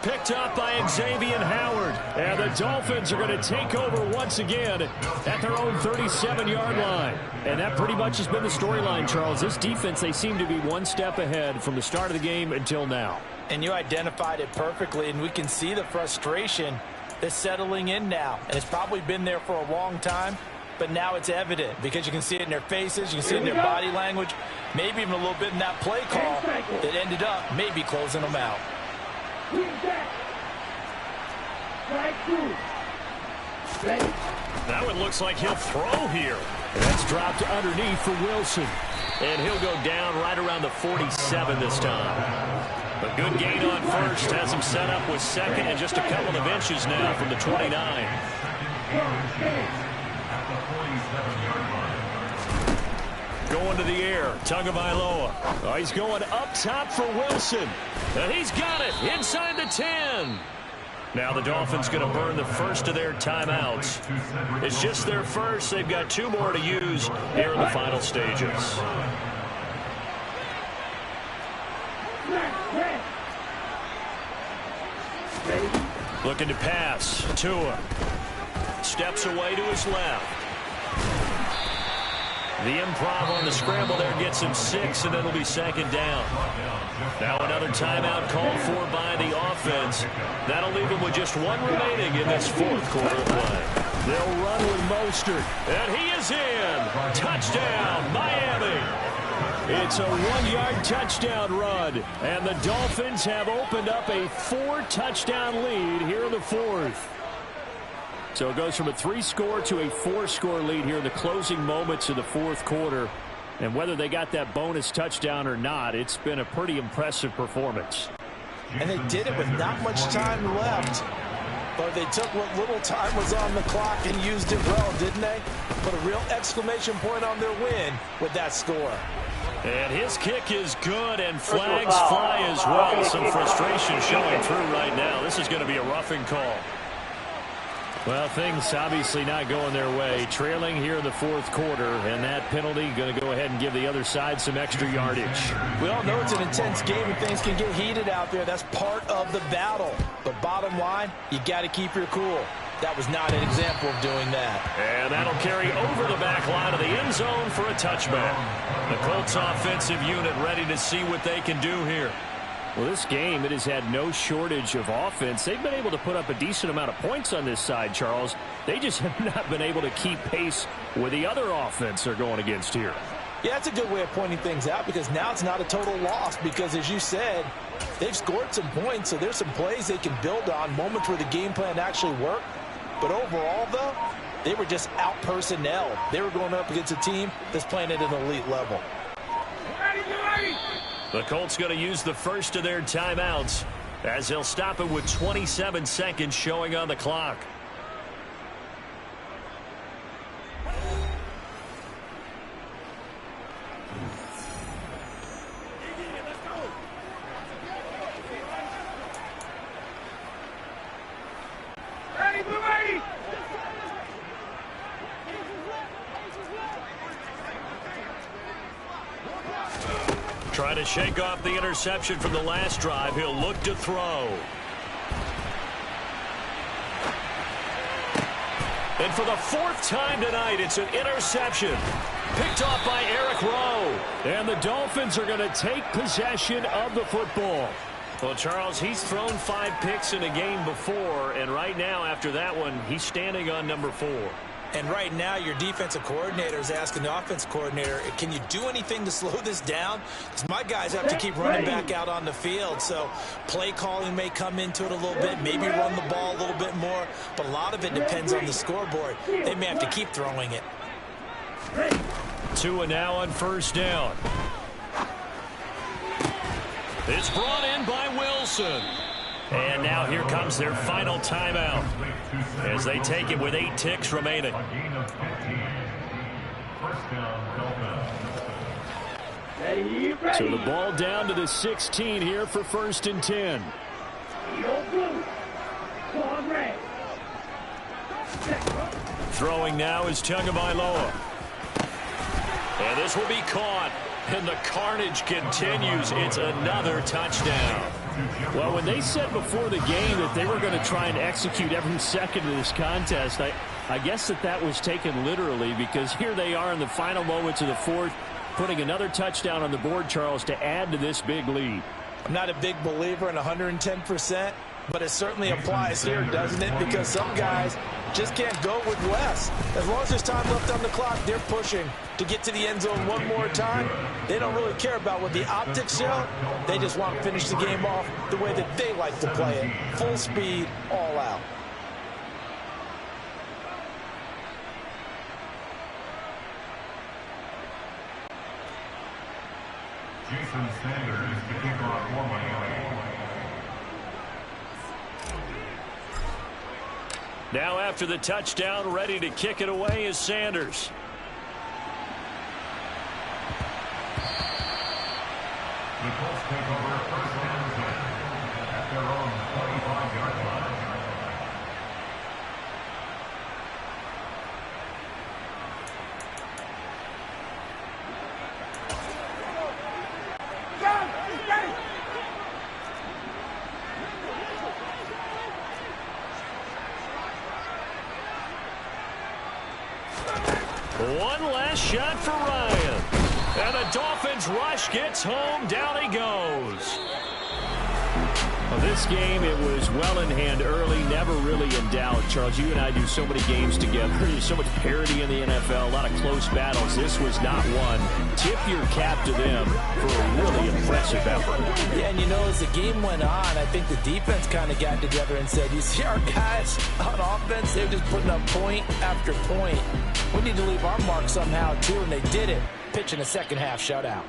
Picked up by Xavier Howard. And the Dolphins are going to take over once again at their own 37-yard line. And that pretty much has been the storyline, Charles. This defense, they seem to be one step ahead from the start of the game until now. And you identified it perfectly, and we can see the frustration that's settling in now. And it's probably been there for a long time, but now it's evident because you can see it in their faces, you can see it in their body language, maybe even a little bit in that play call that ended up maybe closing them out. That one looks like he'll throw here. That's dropped underneath for Wilson. And he'll go down right around the 47 this time. A good gain on first has him set up with second and just a couple of inches now from the 29. Going to the air, Tagovailoa. Oh, he's going up top for Wilson. And he's got it inside the 10. Now the Dolphins going to burn the first of their timeouts. It's just their first. They've got 2 more to use here in the final stages. Looking to pass. Tua steps away to his left. The improv on the scramble there gets him 6, and it'll be second down. Now another timeout called for by the offense. That'll leave him with just 1 remaining in this fourth quarter of play. They'll run with Mostert. And he is in. Touchdown, Miami. It's a 1-yard touchdown run. And the Dolphins have opened up a 4-touchdown lead here in the fourth. So it goes from a 3-score to a 4-score lead here in the closing moments of the fourth quarter. And whether they got that bonus touchdown or not, it's been a pretty impressive performance. And they did it with not much time left. But they took what little time was on the clock and used it well, didn't they? Put a real exclamation point on their win with that score. And his kick is good, and flags fly as well. Some frustration showing through right now. This is going to be a roughing call. Well, things obviously not going their way. Trailing here in the fourth quarter, and that penalty going to go ahead and give the other side some extra yardage. We all know it's an intense game and things can get heated out there. That's part of the battle. But bottom line, you got to keep your cool. That was not an example of doing that. And that'll carry over the back line of the end zone for a touchback. The Colts offensive unit ready to see what they can do here. Well, this game, it has had no shortage of offense. They've been able to put up a decent amount of points on this side, Charles. They just have not been able to keep pace with the other offense they're going against here. Yeah, that's a good way of pointing things out because now it's not a total loss because, as you said, they've scored some points, so there's some plays they can build on, moments where the game plan actually worked. But overall, though, they were just out-personnel. They were going up against a team that's playing at an elite level. The Colts going to use the first of their timeouts as they'll stop it with 27 seconds showing on the clock. Trying to shake off the interception from the last drive. He'll look to throw. And for the 4th time tonight, it's an interception. Picked off by Eric Rowe. And the Dolphins are going to take possession of the football. Well, Charles, he's thrown 5 picks in a game before, and right now, after that one, he's standing on number 4. And right now, your defensive coordinator is asking the offense coordinator, can you do anything to slow this down? Because my guys have to keep running back out on the field. So play calling may come into it a little bit, maybe run the ball a little bit more. But a lot of it depends on the scoreboard. They may have to keep throwing it. Tua now on first down. It's brought in by Wilson. And now here comes their final timeout as they take it with 8 ticks remaining. So the ball down to the 16 here for 1st and 10. Throwing now is Tagovailoa. And this will be caught. And the carnage continues. It's another touchdown. Well, when they said before the game that they were going to try and execute every second of this contest, I guess that was taken literally, because here they are in the final moments of the fourth, putting another touchdown on the board, Charles, to add to this big lead. I'm not a big believer in 110%, but it certainly applies here, doesn't it? Because some guys just can't go with less. As long as there's time left on the clock, they're pushing to get to the end zone one more time. They don't really care about what the optics show. They just want to finish the game off the way that they like to play it. Full speed, all out. Jason Sanders to kick off for Miami. Now after the touchdown, ready to kick it away is Sanders. The Colts take over first and 10 at their own 25-yard line. One last shot for Ryan. And the Dolphins rush gets home. Down he goes. Well, this game, it was well in hand early, never really in doubt. Charles, you and I do so many games together. There's so much parity in the NFL, a lot of close battles. This was not one. Tip your cap to them for a really impressive effort. Yeah, and you know, as the game went on, I think the defense kind of got together and said, you see our guys on offense, they're just putting up point after point. We need to leave our mark somehow, too, and they did it, pitching a second-half shutout.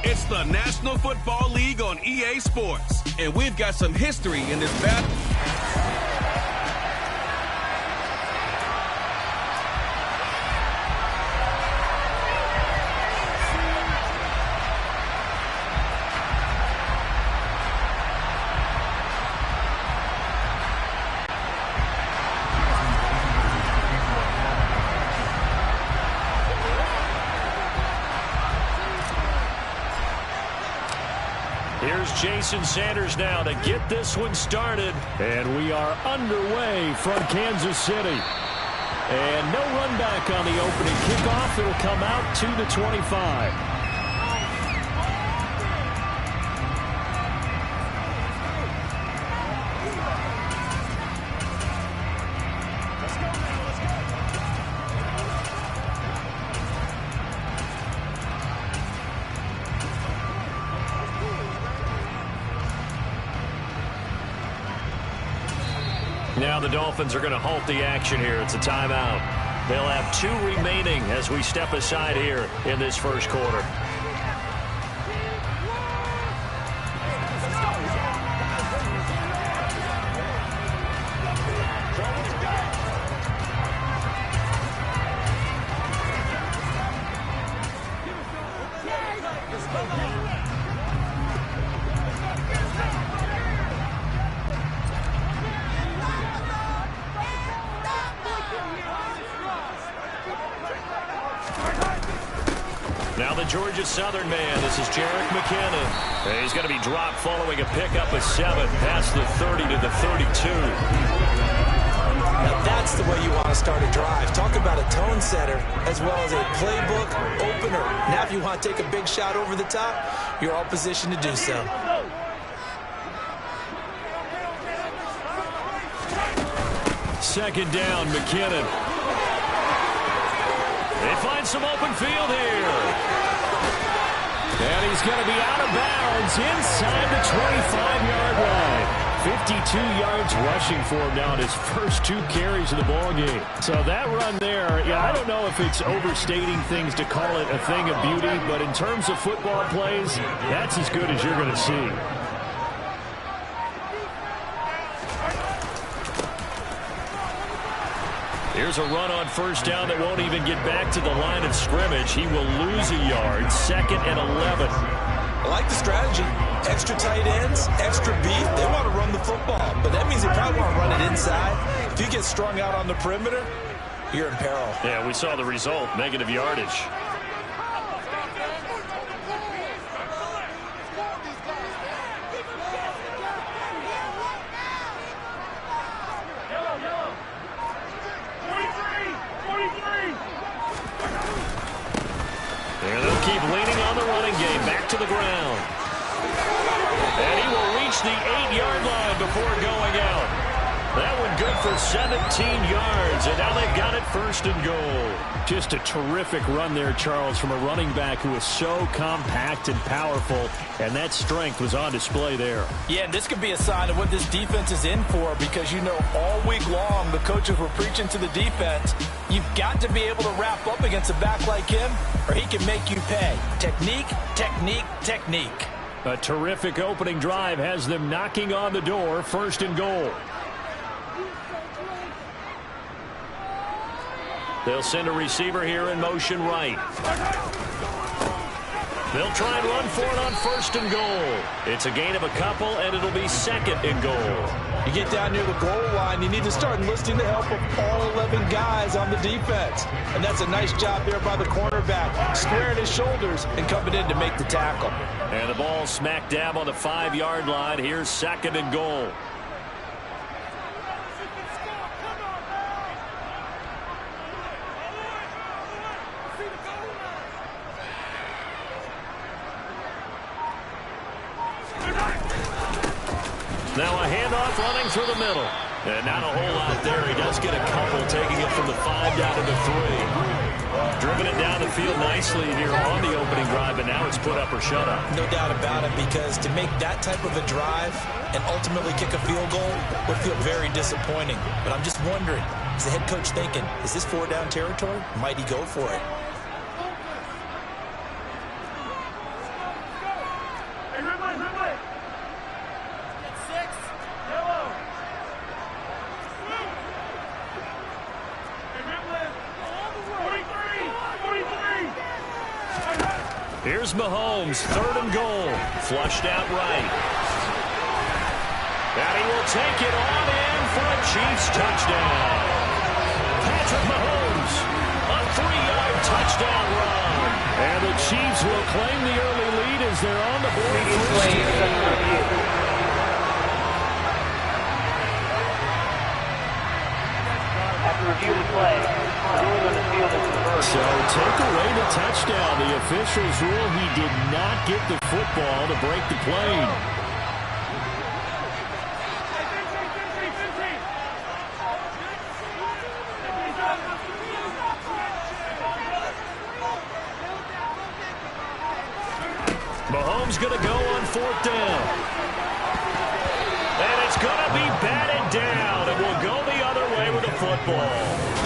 It's the National Football League on EA Sports, and we've got some history in this battle. Here's Jason Sanders now to get this one started. And we are underway from Kansas City. And no run back on the opening kickoff. It'll come out to the 25. Now the Dolphins are going to halt the action here. It's a timeout. They'll have 2 remaining as we step aside here in this first quarter. Now the Georgia Southern man, this is Jerick McKinnon. He's going to be dropped following a pickup of 7 past the 30 to the 32. Now that's the way you want to start a drive. Talk about a tone setter as well as a playbook opener. Now if you want to take a big shot over the top, you're all positioned to do so. Second down, McKinnon. They find some open field here. And he's going to be out of bounds inside the 25-yard line. 52 yards rushing for him now in his first 2 carries of the ballgame. So that run there, yeah, I don't know if it's overstating things to call it a thing of beauty, but in terms of football plays, that's as good as you're going to see. Here's a run on first down that won't even get back to the line of scrimmage. He will lose a yard. 2nd and 11. I like the strategy. Extra tight ends, extra beef. They want to run the football, but that means they probably want to run it inside. If you get strung out on the perimeter, you're in peril. Yeah, we saw the result. Negative yardage. And they'll keep leaning on the running game. Back to the ground. And he will reach the 8-yard line before going out. That one good for 17 yards. And now they've got it 1st and goal. Just a terrific run there, Charles, from a running back who is so compact and powerful. And that strength was on display there. Yeah, and this could be a sign of what this defense is in for, because you know all week long the coaches were preaching to the defense, you've got to be able to wrap up against a back like him or he can make you pay. Technique, technique, technique. A terrific opening drive has them knocking on the door. 1st and goal. They'll send a receiver here in motion right. They'll try and run for it on 1st and goal. It's a gain of a couple, and it'll be 2nd and goal. You get down near the goal line, you need to start enlisting the help of all 11 guys on the defense. And that's a nice job there by the cornerback, squaring his shoulders and coming in to make the tackle. And the ball smack dab on the 5-yard line. Here's 2nd and goal. Now a handoff running through the middle. And not a whole lot there. He does get a couple, taking it from the 5 down to the 3. Driven it down the field nicely here on the opening drive, and now it's put up or shut up. No doubt about it, because to make that type of a drive and ultimately kick a field goal would feel very disappointing. But I'm just wondering, is the head coach thinking, is this 4-down territory? Might he go for it? Here's Mahomes, 3rd and goal. Flushed out right. And he will take it on in for a Chiefs touchdown. Patrick Mahomes, a 3-yard touchdown run. And the Chiefs will claim the early lead as they're on the board. Previous play interception review. After review of the play, ruling on the field is reversed. So take away the touchdown. The officials rule he did not get the football to break the play. Mahomes going to go on 4th down. And it's going to be batted down. It will go the other way with the football.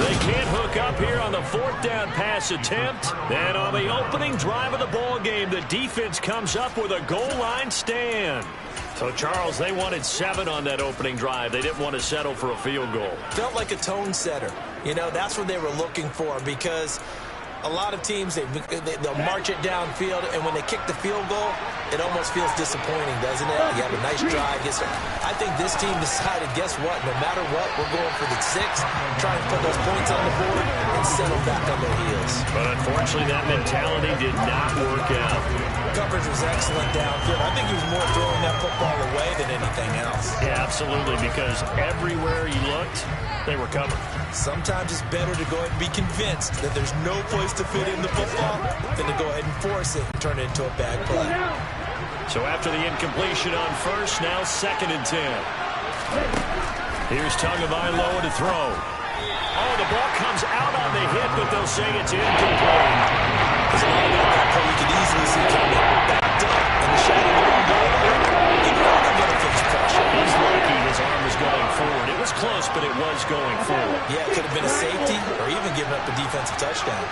They can't hook up here on the 4th down pass attempt. And on the opening drive of the ball game, the defense comes up with a goal line stand. So, Charles, they wanted 7 on that opening drive. They didn't want to settle for a field goal. Felt like a tone setter. You know, that's what they were looking for, because a lot of teams, they'll march it downfield, and when they kick the field goal, it almost feels disappointing, doesn't it? You have a nice drive. I think this team decided, guess what? No matter what, we're going for the 6, try and put those points on the board and settle back on their heels. But unfortunately, that mentality did not work out. Coverage was excellent downfield. I think he was more throwing that football away than anything else. Yeah, absolutely, because everywhere he looked, they were covered. Sometimes it's better to go ahead and be convinced that there's no place to fit in the football than to go ahead and force it and turn it into a bad play. So after the incompletion on 1st, now 2nd and 10. Here's Tagovailoa to throw. Oh, the ball comes out on the hit, but they'll say it's incomplete. There's a lot about that play you could easily see coming. Backed up in the shadow of the goal line. He knew how to get a fixed pressure. He's lucky his arm was going forward. It was close, but it was going forward. Yeah, it could have been a safety or even given up a defensive touchdown.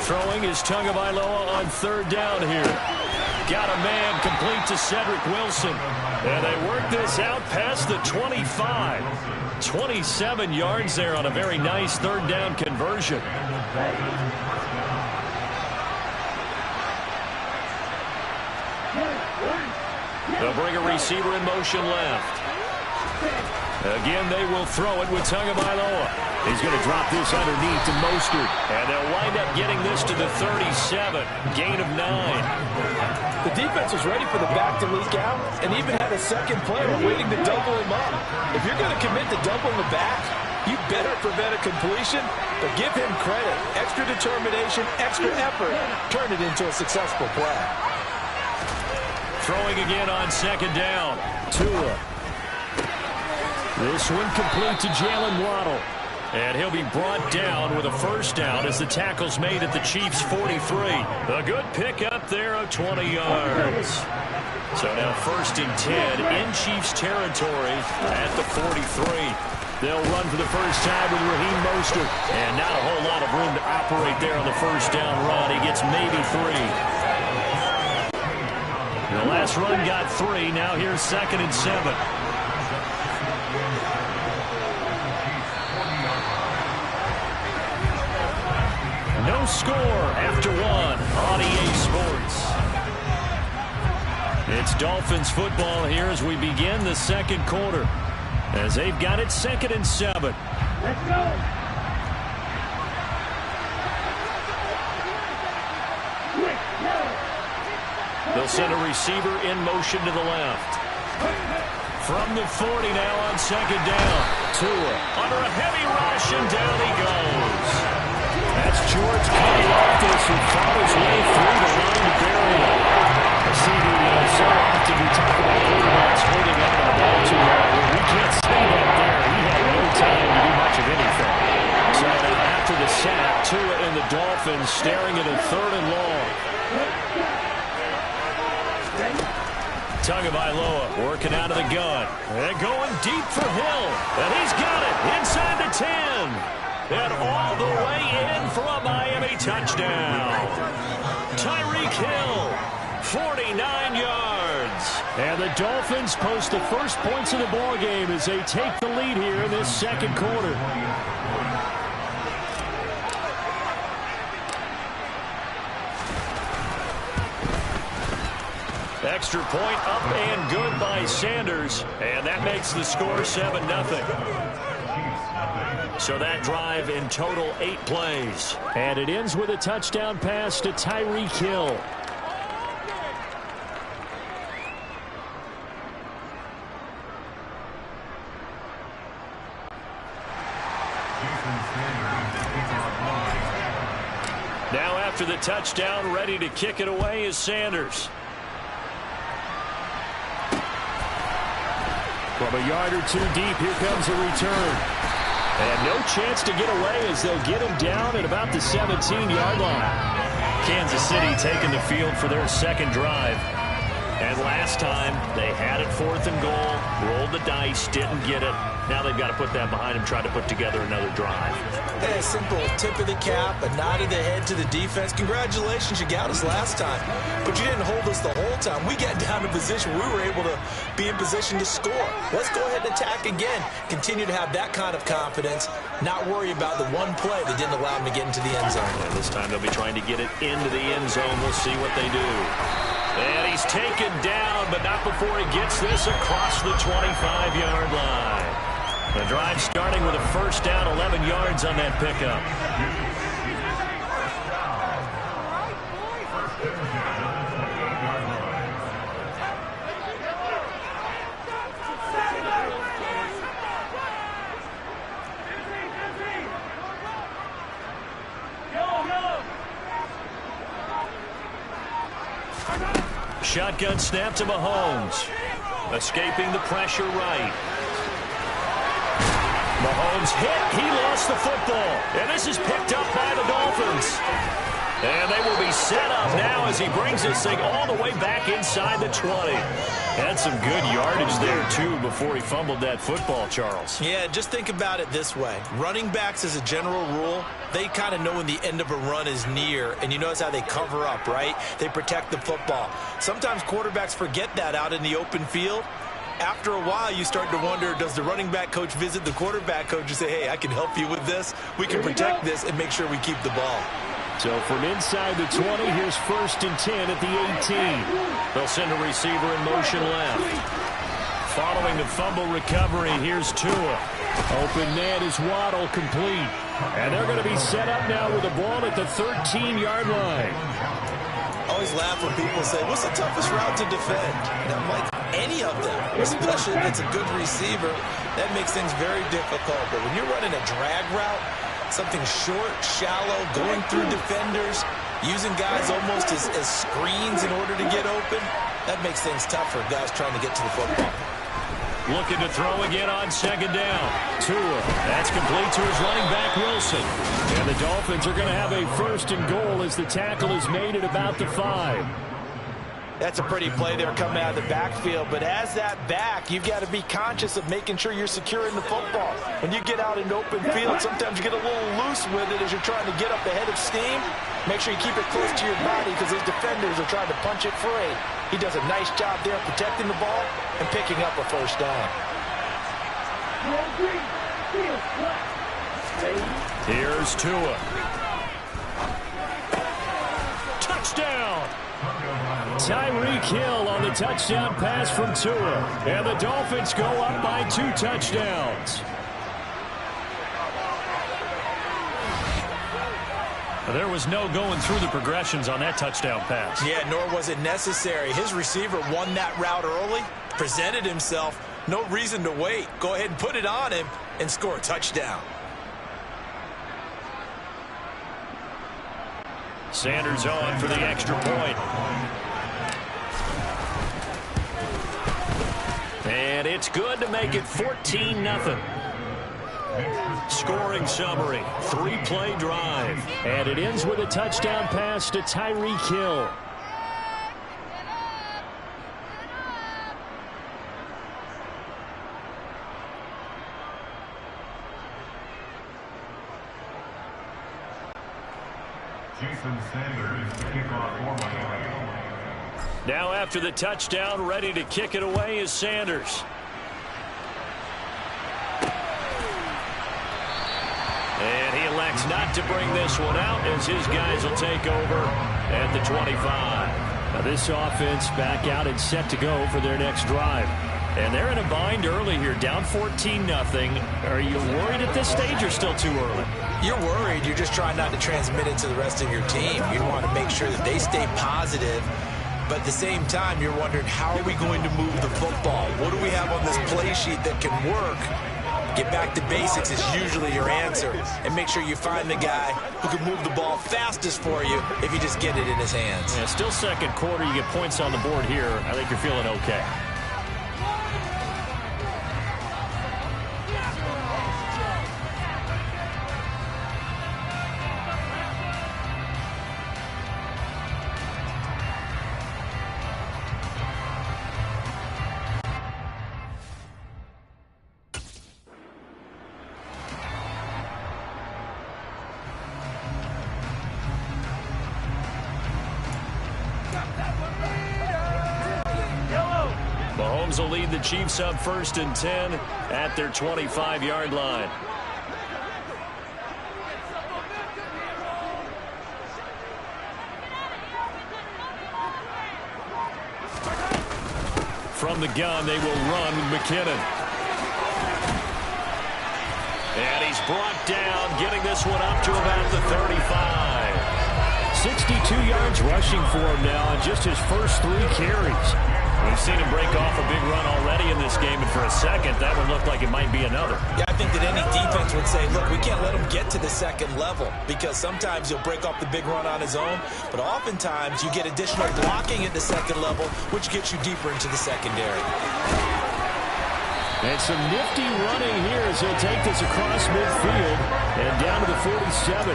Throwing is Tagovailoa on 3rd down here. Got a man complete to Cedric Wilson. And they work this out past the 25. 27 yards there on a very nice 3rd down conversion. They'll bring a receiver in motion left. Again, they will throw it with Tagovailoa. He's going to drop this underneath to Mostert. And they'll wind up getting this to the 37. Gain of 9. The defense was ready for the back to leak out and even had a second player waiting to double him up. If you're going to commit to doubling the back, you better prevent a completion, but give him credit. Extra determination, extra effort, turn it into a successful play. Throwing again on 2nd down. Tua. This one complete to Jalen Waddle. And he'll be brought down with a 1st down as the tackle's made at the Chiefs' 43. A good pickup there of 20 yards. So now 1st and 10 in Chiefs territory at the 43. They'll run for the first time with Raheem Mostert. And not a whole lot of room to operate there on the 1st down run. He gets maybe 3. The last run got 3. Now here's 2nd and 7. No score after 1 on EA Sports. It's Dolphins football here as we begin the 2nd quarter. As they've got it 2nd and 7. Let's go. They'll send a receiver in motion to the left. From the 40 now on 2nd down. Tua under a heavy rush, and down he goes. That's George Karlaftis, who fought his way through the line to bury it. I see so often we talk about quarterbacks holding on to the ball too long. We can't say that there. He had no time to do much of anything. So after the sack, Tua and the Dolphins staring at a 3rd and long. Tagovailoa working out of the gun. And going deep for Hill. And he's got it inside the 10. And all the way in for a Miami touchdown. Tyreek Hill, 49 yards. And the Dolphins post the first points of the ball game as they take the lead here in this 2nd quarter. Extra point up and good by Sanders. And that makes the score 7-0. So that drive in total 8 plays. And it ends with a touchdown pass to Tyreek Hill. Now after the touchdown, ready to kick it away is Sanders. From a yard or 2 deep, here comes a return. And no chance to get away as they'll get him down at about the 17-yard line. Kansas City taking the field for their second drive. And last time, they had it 4th and goal, rolled the dice, didn't get it. Now they've got to put that behind them, try to put together another drive. Hey, a simple tip of the cap, a nod of the head to the defense. Congratulations, you got us last time. But you didn't hold us the whole time. We got down to position. We were able to be in position to score. Let's go ahead and attack again. Continue to have that kind of confidence, not worry about the one play that didn't allow them to get into the end zone. And this time they'll be trying to get it into the end zone. We'll see what they do. And he's taken down, but not before he gets this across the 25-yard line. The drive starting with a first down, 11 yards on that pickup. Shotgun snap to Mahomes. Escaping the pressure right. Mahomes hit. He lost the football. And this is picked up by the Dolphins. And they will be set up now as he brings this thing all the way back inside the 20. Had some good yardage there, too, before he fumbled that football, Charles. Yeah, just think about it this way. Running backs, as a general rule, they kind of know when the end of a run is near, and you notice how they cover up, right? They protect the football. Sometimes quarterbacks forget that out in the open field. After a while, you start to wonder, does the running back coach visit the quarterback coach and say, hey, I can help you with this. We can protect this and make sure we keep the ball. So from inside the 20, here's 1st and 10 at the 18. They'll send a receiver in motion left. Following the fumble recovery, here's Tua. Open man is Waddle, complete. And they're going to be set up now with the ball at the 13-yard line. I always laugh when people say, what's the toughest route to defend? And I'm like, any of them, especially if it's a good receiver. That makes things very difficult. But when you're running a drag route, something short, shallow, going through defenders, using guys almost as screens in order to get open, that makes things tough for guys trying to get to the football. Looking to throw again on 2nd down. Tua. That's complete to his running back, Wilson. And the Dolphins are going to have a 1st and goal as the tackle is made at about the 5. That's a pretty play there coming out of the backfield, but as that back, you've got to be conscious of making sure you're securing the football. When you get out in open field, sometimes you get a little loose with it as you're trying to get up ahead of steam. Make sure you keep it close to your body because those defenders are trying to punch it free. He does a nice job there protecting the ball and picking up a 1st down. Here's Tua. Touchdown! Tyreek Hill on the touchdown pass from Tua. And the Dolphins go up by 2 touchdowns. There was no going through the progressions on that touchdown pass. Yeah, nor was it necessary. His receiver won that route early, presented himself. No reason to wait. Go ahead and put it on him and score a touchdown. Sanders on for the extra point. And it's good to make it 14-0. Scoring summary, 3-play drive. And it ends with a touchdown pass to Tyreek Hill. Now after the touchdown, ready to kick it away is Sanders. And he elects not to bring this one out as his guys will take over at the 25. Now this offense back out and set to go for their next drive. And they're in a bind early here, down 14-0. Are you worried at this stage or still too early? You're worried. You're just trying not to transmit it to the rest of your team. You want to make sure that they stay positive. But at the same time, you're wondering, how are we going to move the football? What do we have on this play sheet that can work? Get back to basics is usually your answer. And make sure you find the guy who can move the ball fastest for you if you just get it in his hands. Yeah, still second quarter. You get points on the board here. I think you're feeling okay. Mahomes will lead the Chiefs up 1st and 10 at their 25-yard line. From the gun, they will run with McKinnon. And he's brought down, getting this one up to about the 35. 62 yards rushing for him now on just his first 3 carries. We've seen him break off a big run already in this game, and for a second, that one looked like it might be another. Yeah, I think that any defense would say, look, we can't let him get to the second level, because sometimes he'll break off the big run on his own, but oftentimes you get additional blocking at the second level, which gets you deeper into the secondary. And some nifty running here as he'll take this across midfield and down to the 47.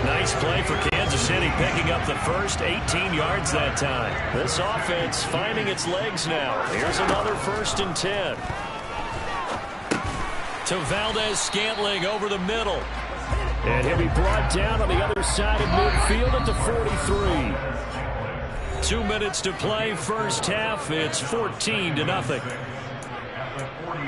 Nice play for Kansas City, picking up the first 18 yards that time. This offense finding its legs now. Here's another 1st and 10. To Valdez-Scantling over the middle. And he'll be brought down on the other side of midfield at the 43. 2 minutes to play, first half. It's 14-0.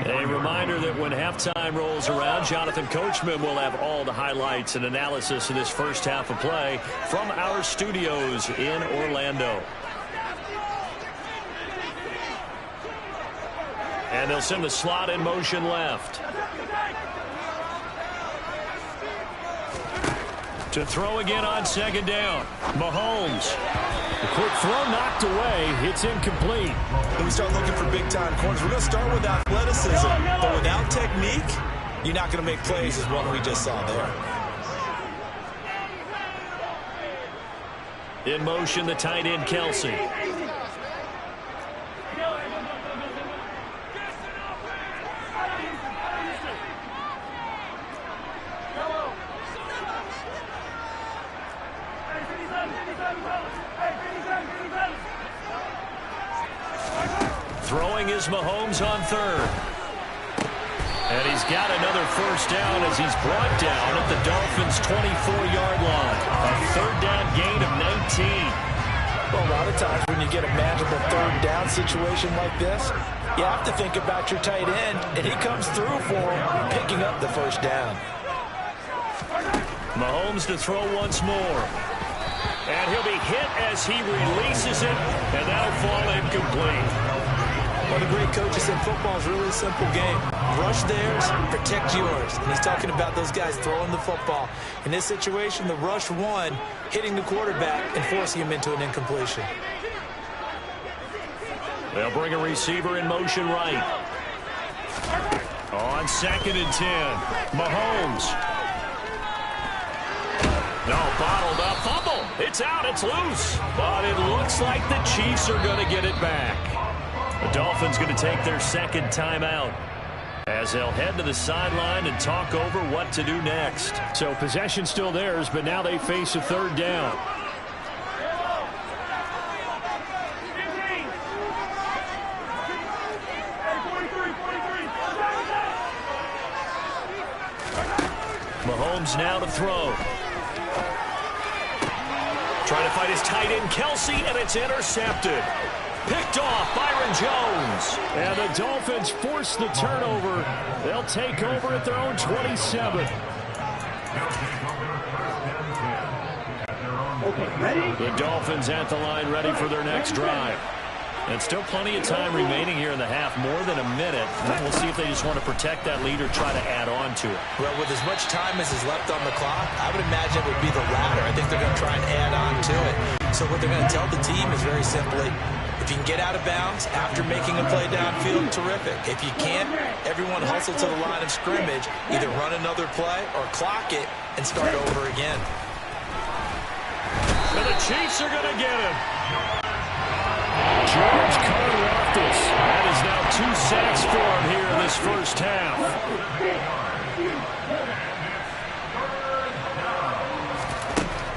A reminder that when halftime rolls around, Jonathan Coachman will have all the highlights and analysis of this first half of play from our studios in Orlando. And they'll send the slot in motion left. To throw again on 2nd down. Mahomes. The quick throw knocked away. It's incomplete. When we start looking for big-time corners, we're going to start with athleticism. But without technique, you're not going to make plays as one we just saw there. In motion, the tight end, Kelsey. Throwing is Mahomes on 3rd. And he's got another first down as he's brought down at the Dolphins' 24-yard line. A 3rd down gain of 19. Well, a lot of times when you get a manageable 3rd down situation like this, you have to think about your tight end, and he comes through for him, picking up the first down. Mahomes to throw once more. And he'll be hit as he releases it, and that'll fall incomplete. One of the great coaches in football is really a simple game. Rush theirs, protect yours. And he's talking about those guys throwing the football. In this situation, the rush one, hitting the quarterback and forcing him into an incompletion. They'll bring a receiver in motion right. On 2nd and 10, Mahomes. No, bottled up, fumble. It's out, it's loose. But it looks like the Chiefs are going to get it back. The Dolphins going to take their 2nd timeout as they'll head to the sideline and talk over what to do next. So possession still theirs, but now they face a 3rd down. Mahomes now to throw. Trying to fight his tight end, Kelsey, and it's intercepted. Picked off, Byron Jones. And the Dolphins force the turnover. They'll take over at their own 27. Okay, ready? The Dolphins at the line, ready for their next drive. And still plenty of time remaining here in the half, more than a minute. And we'll see if they just want to protect that lead or try to add on to it. Well, with as much time as is left on the clock, I would imagine it would be the latter. I think they're going to try and add on to it. So what they're going to tell the team is very simply, if you can get out of bounds after making a play downfield, terrific. If you can't, everyone hustle to the line of scrimmage, either run another play or clock it and start over again. And the Chiefs are going to get him. George Karlaftis. That is now 2 sacks for him here in this first half.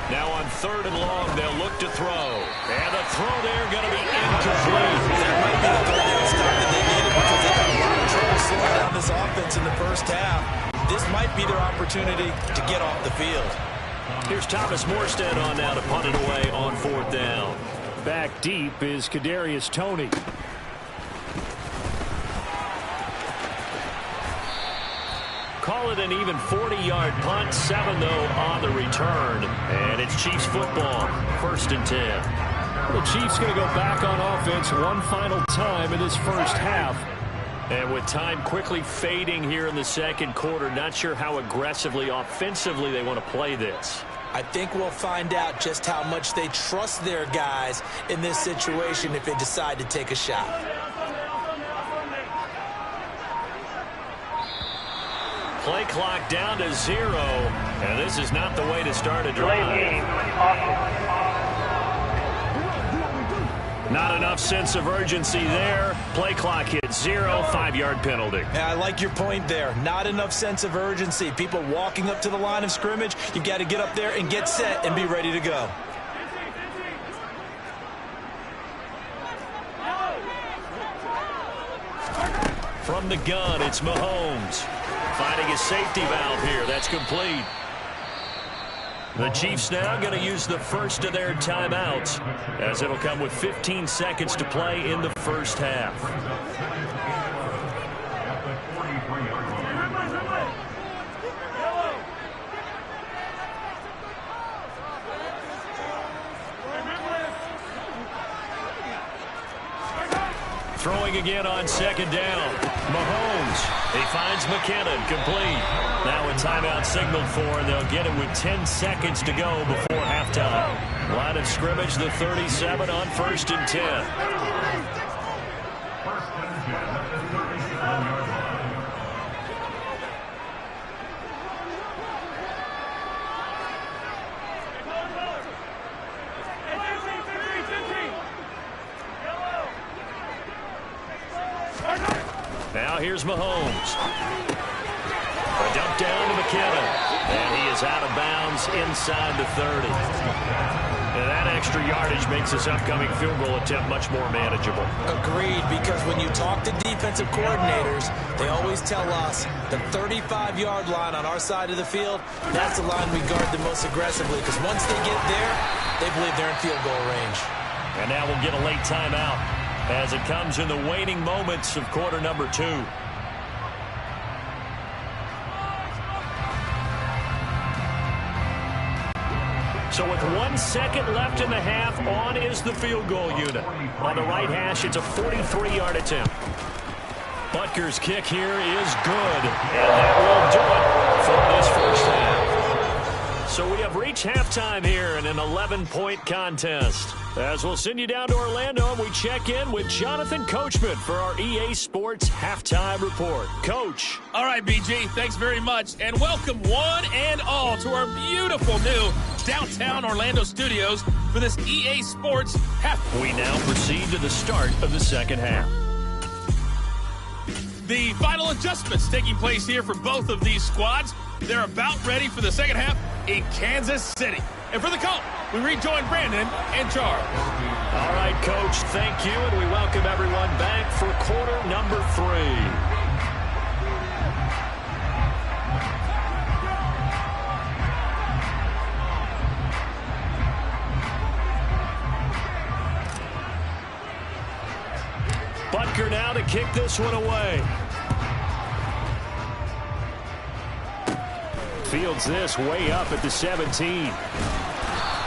Now on 3rd and long, they'll look to throw. And the throw there going to be incomplete. That might be the third down stop that they needed because they had a lot of trouble slowing down this offense in the first half. This might be their opportunity to get off the field. Here's Thomas Morstead on now to punt it away on 4th down. Back deep is Kadarius Toney. Call it an even 40-yard punt. 7, though, on the return. And it's Chiefs football. 1st and 10. The Chiefs going to go back on offense one final time in this first half. And with time quickly fading here in the second quarter, not sure how aggressively, offensively they want to play this. I think we'll find out just how much they trust their guys in this situation if they decide to take a shot. Play clock down to 0, and this is not the way to start a drive. Not enough sense of urgency there. Play clock hit 0, 5-yard penalty. Yeah, I like your point there. Not enough sense of urgency. People walking up to the line of scrimmage, you've got to get up there and get set and be ready to go. From the gun, it's Mahomes. Finding his safety valve here. That's complete. The Chiefs now going to use the first of their timeouts, as it'll come with 15 seconds to play in the first half. Throwing again on 2nd down. Mahomes. He finds McKinnon. Complete. Now a timeout signaled for, and they'll get it with 10 seconds to go before halftime. Line of scrimmage, the 37 on 1st and 10. Now here's Mahomes. A dump down to McKinnon. And he is out of bounds inside the 30. And that extra yardage makes this upcoming field goal attempt much more manageable. Agreed, because when you talk to defensive coordinators, they always tell us the 35-yard line on our side of the field, that's the line we guard the most aggressively, because once they get there, they believe they're in field goal range. And now we'll get a late timeout as it comes in the waning moments of quarter number 2. So with 1 second left in the half, on is the field goal unit. On the right hash, it's a 43-yard attempt. Butker's kick here is good, and that will do it for this first half. So we have reached halftime here in an 11-point contest. As we'll send you down to Orlando, and we check in with Jonathan Coachman for our EA Sports Halftime Report. Coach. All right, BG, thanks very much. And welcome one and all to our beautiful new downtown Orlando studios for this EA Sports Halftime. We now proceed to the start of the second half. The final adjustments taking place here for both of these squads. They're about ready for the second half in Kansas City. And for the call, we rejoin Brandon and Charles. All right, Coach, thank you, and we welcome everyone back for quarter number 3. Butker now to kick this one away. Fields this way up at the 17.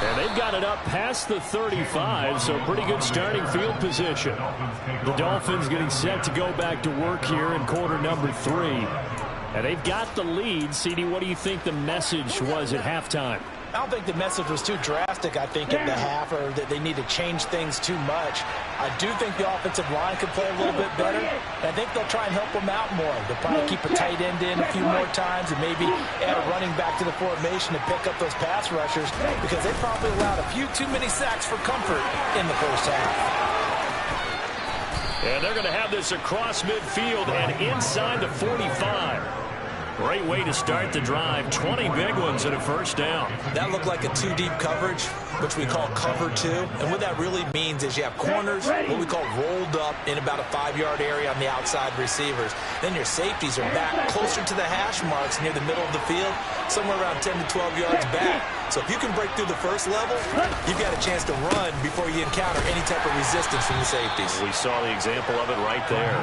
And they've got it up past the 35, so pretty good starting field position. The Dolphins getting set to go back to work here in quarter number 3. And they've got the lead. CD, what do you think the message was at halftime? I don't think the message was too drastic, I think, at the half, or that they need to change things too much. I do think the offensive line could play a little bit better, and I think they'll try and help them out more. They'll probably keep a tight end in a few more times and maybe add a running back to the formation to pick up those pass rushers, because they probably allowed a few too many sacks for comfort in the first half. And they're going to have this across midfield and inside the 45. Great way to start the drive. 20 big ones and a first down. That looked like a two-deep coverage, which we call cover two. And what that really means is you have corners, what we call rolled up in about a 5-yard area on the outside receivers. Then your safeties are back closer to the hash marks near the middle of the field, somewhere around 10 to 12 yards back. So if you can break through the first level, you've got a chance to run before you encounter any type of resistance from the safeties. We saw the example of it right there.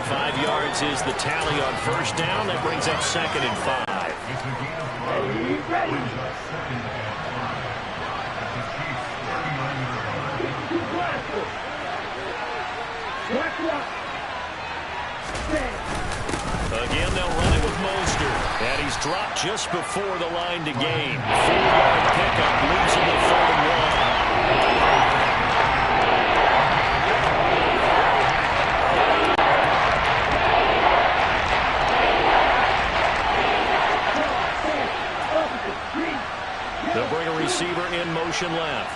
5 yards is the tally on first down. That brings up 2nd and 5. Again, they'll run it with Mostert. And he's dropped just before the line to gain. 4-yard pickup leaves him with 3rd and 1. They'll bring a receiver in motion left.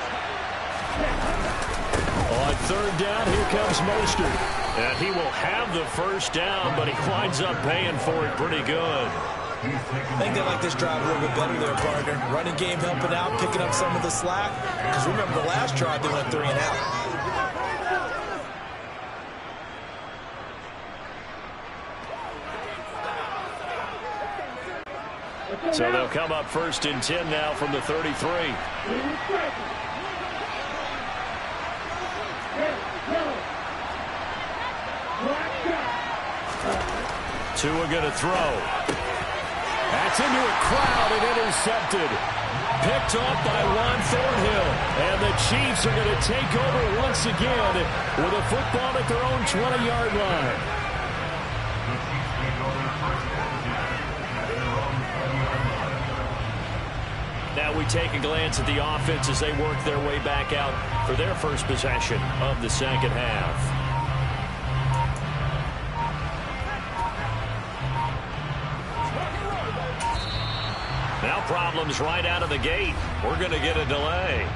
On 3rd down, here comes Mostert. And he will have the first down, but he winds up paying for it pretty good. I think they like this drive a little bit better there, partner. Running game helping out, picking up some of the slack. Because remember, the last drive they went 3 and out. So they'll come up 1st and 10 now from the 33. Tua going to throw. That's into a crowd and intercepted. Picked off by Juan Thornhill. And the Chiefs are going to take over once again with a football at their own 20-yard line. Now we take a glance at the offense as they work their way back out for their first possession of the second half. Now problems right out of the gate. We're going to get a delay.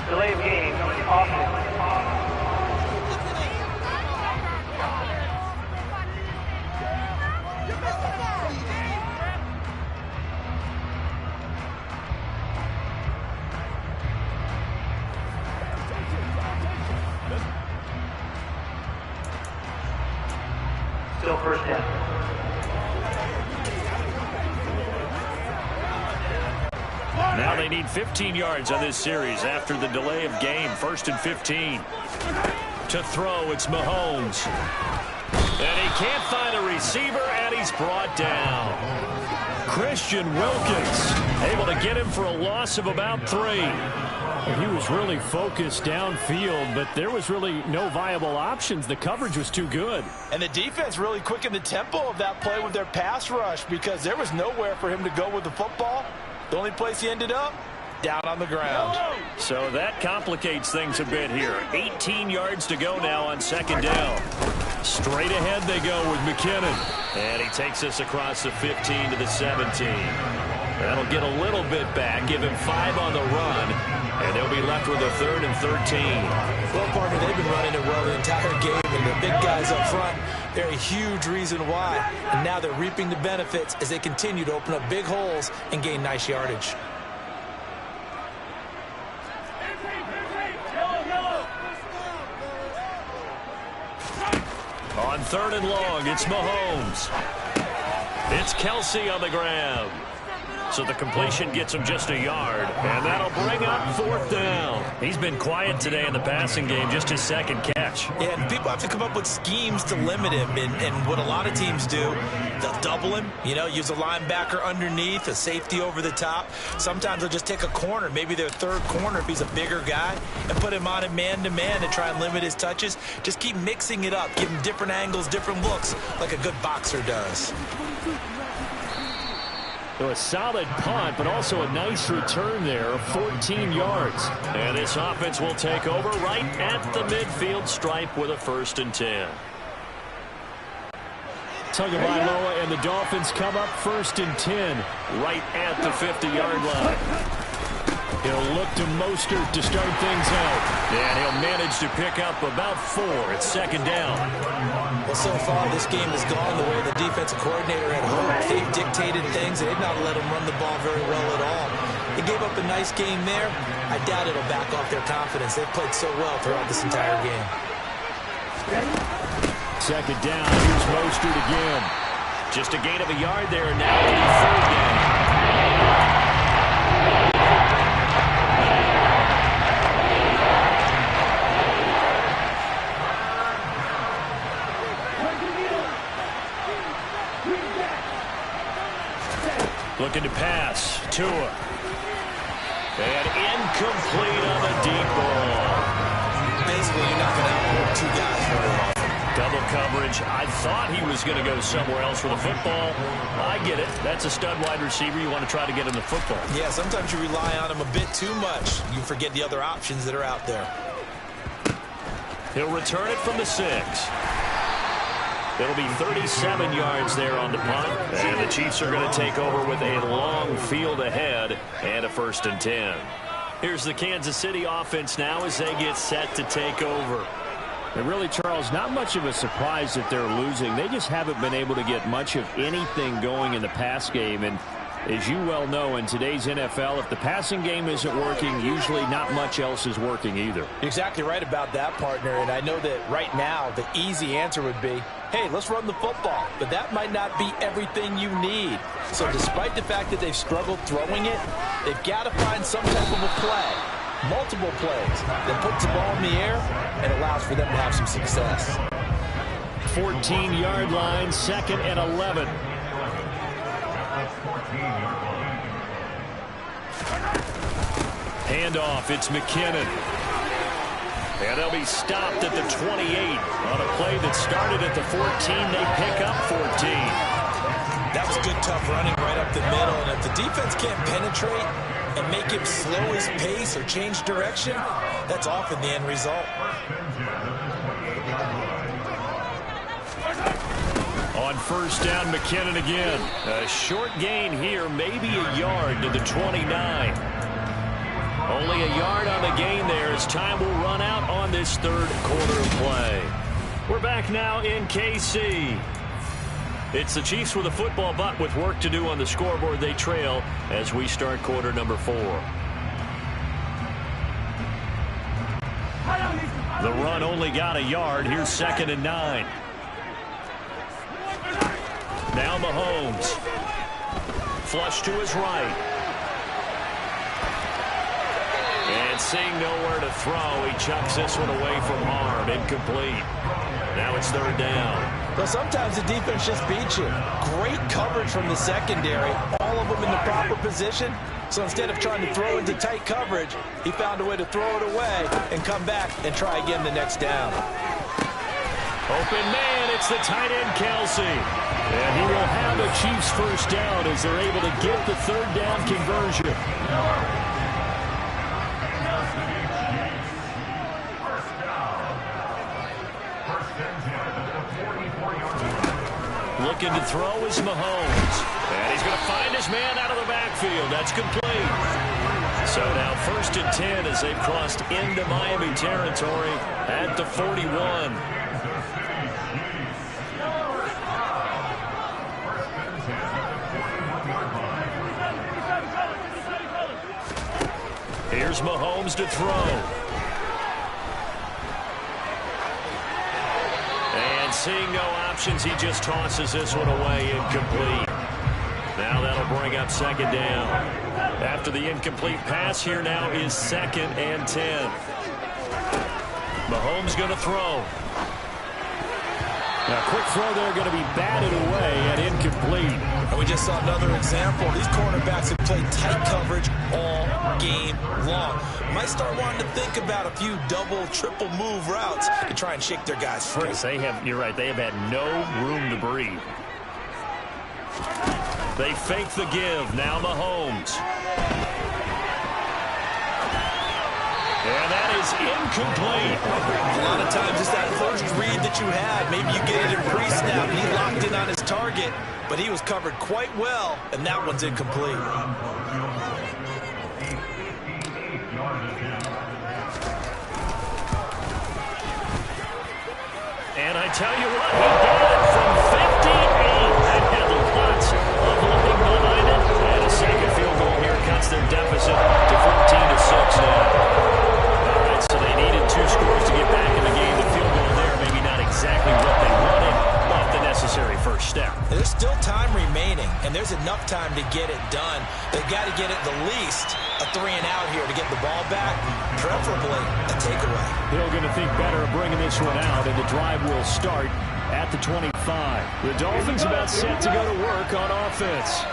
Delay of game, offense. Still first down. Now they need 15 yards on this series after the delay of game. 1st and 15. To throw, it's Mahomes. And he can't find a receiver, and he's brought down. Christian Wilkins able to get him for a loss of about 3. He was really focused downfield, but there was really no viable options. The coverage was too good. And the defense really quickened the tempo of that play with their pass rush, because there was nowhere for him to go with the football. The only place he ended up, down on the ground. So that complicates things a bit here. 18 yards to go now on 2nd down. Straight ahead they go with McKinnon. And he takes us across the 15 to the 17. That'll get a little bit back, give him 5 on the run, and they'll be left with a 3rd and 13. Well, partner, they've been running it well the entire game, and the big guys up front, they're a huge reason why. And now they're reaping the benefits as they continue to open up big holes and gain nice yardage. On 3rd and long, it's Mahomes. It's Kelsey on the ground. So the completion gets him just a yard, and that'll bring up 4th down. He's been quiet today in the passing game, just his second catch. Yeah, and people have to come up with schemes to limit him, and what a lot of teams do, they'll double him, use a linebacker underneath, a safety over the top. Sometimes they'll just take a corner, maybe their third corner if he's a bigger guy, and put him on a man-to-man to try and limit his touches. Just keep mixing it up, give him different angles, different looks, like a good boxer does. So a solid punt, but also a nice return there of 14 yards. And this offense will take over right at the midfield stripe with a 1st and 10. Tagovailoa and the Dolphins come up 1st and 10. Right at the 50-yard line. He'll look to Mostert to start things out. And he'll manage to pick up about 4 at 2nd down. Well, so far, this game has gone the way the defensive coordinator had hoped. They've dictated things. They've not let him run the ball very well at all. They gave up a nice game there. I doubt it'll back off their confidence. They've played so well throughout this entire game. 2nd down. Here's Mostert again. Just a gain of a yard there, and now it'll be 3rd down. Looking to pass. Tua. And incomplete on the deep ball. Basically, you're not going to outwork 2 guys very often. Double coverage. I thought he was going to go somewhere else for the football. I get it. That's a stud wide receiver. You want to try to get him the football. Yeah, sometimes you rely on him a bit too much. You forget the other options that are out there. He'll return it from the 6. It'll be 37 yards there on the punt. And the Chiefs are going to take over with a long field ahead and a 1st and 10. Here's the Kansas City offense now as they get set to take over. And really, Charles, not much of a surprise that they're losing. They just haven't been able to get much of anything going in the pass game. And as you well know, in today's NFL, if the passing game isn't working, usually not much else is working either. You're exactly right about that, partner. And I know that right now the easy answer would be, hey, let's run the football. But that might not be everything you need. So despite the fact that they've struggled throwing it, they've got to find some type of a play, multiple plays, that puts the ball in the air and allows for them to have some success. 14-yard line, 2nd and 11. Handoff, it's McKinnon. And they'll be stopped at the 28 on a play that started at the 14. They pick up 14. That was good, tough running right up the middle. And if the defense can't penetrate and make him slow his pace or change direction, that's often the end result. On 1st down, McKinnon again. A short gain here, maybe a yard to the 29. Only a yard on the gain there as time will run out on this 3rd quarter of play. We're back now in KC. It's the Chiefs with a football, but with work to do on the scoreboard, they trail as we start quarter number 4. The run only got a yard. Here's 2nd and 9. Now Mahomes. Flush to his right. And seeing nowhere to throw, he chucks this one away from arm. Incomplete. Now it's 3rd down. Well, sometimes the defense just beats you. Great coverage from the secondary. All of them in the proper position. So instead of trying to throw into tight coverage, he found a way to throw it away and come back and try again the next down. Open man, it's the tight end, Kelsey. And he will have a Chiefs 1st down as they're able to get the 3rd down conversion. Looking to throw is Mahomes. And he's going to find his man out of the backfield. That's complete. So now 1st and 10 as they've crossed into Miami territory at the 41. Here's Mahomes to throw. And seeing no options, he just tosses this one away, incomplete. Now that'll bring up second down. After the incomplete pass, here now is 2nd and 10. Mahomes going to throw. Now, quick throw there, going to be batted away and incomplete. And we just saw another example. These cornerbacks have played tight coverage all game long. Might start wanting to think about a few double, triple move routes to try and shake their guys free. You're right, they have had no room to breathe. They fake the give. Now Mahomes. And that is incomplete. A lot of times it's that first read that you have. Maybe you get it in pre-snap and he locked in on his target, but he was covered quite well, and that one's incomplete. And I tell you what, he got it from 58. That had lots of looking behind it. And a second field goal here cuts their deficit to 14-6 now. So they needed 2 scores to get back in the game. The field goal there, maybe not exactly what they wanted, but the necessary first step. There's still time remaining, and there's enough time to get it done. They've got to get at the least a 3-and-out here to get the ball back, preferably a takeaway. Hill going to think better of bringing this one out, and the drive will start at the 25. The Dolphins about set to go to work on offense.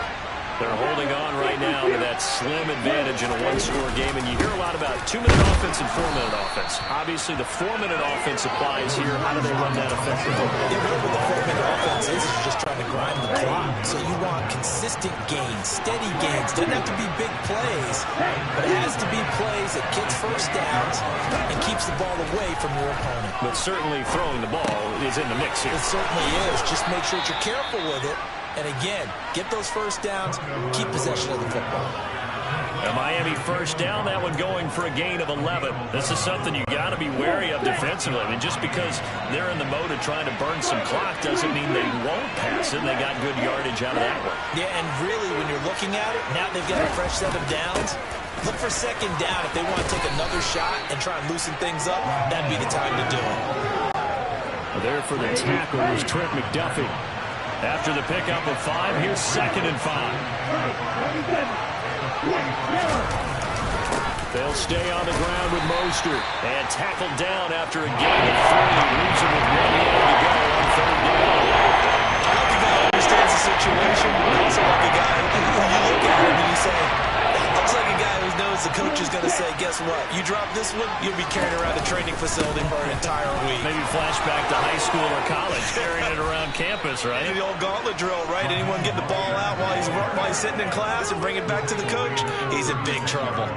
They're holding on right now to that slim advantage in a 1-score game, and you hear a lot about 2-minute offense and 4-minute offense. Obviously, the 4-minute offense applies here. How do they run that effectively? Yeah, really what the 4-minute offense is you're just trying to grind the clock. So you want consistent gains, steady gains. Doesn't have to be big plays, but it has to be plays that gets first downs and keeps the ball away from your opponent. But certainly throwing the ball is in the mix here. It certainly is. Just make sure that you're careful with it. And again, get those first downs, keep possession of the football. A Miami first down, that one going for a gain of 11. This is something you got to be wary of defensively. I mean, just because they're in the mode of trying to burn some clock doesn't mean they won't pass it. And they got good yardage out of that one. Yeah, and really, when you're looking at it, now they've got a fresh set of downs. Look for second down. If they want to take another shot and try and loosen things up, that'd be the time to do it. There for the tackle was Trent McDuffie. After the pickup of 5, here's 2nd and 5. They'll stay on the ground with Mostert. And tackled down after a gain of 3. Leaves him with 1 yard to go on 3rd down. I like a guy who understands the situation. I also like a guy who you look at him and you say, that looks like a guy who knows the coach is going to say, guess what? You drop this one, you'll be carrying around the training facility for an entire week. Maybe flashback to high school or college, carrying it around campus, right? The old gauntlet drill, right? Anyone get the ball out while he's sitting in class and bring it back to the coach, he's in big trouble.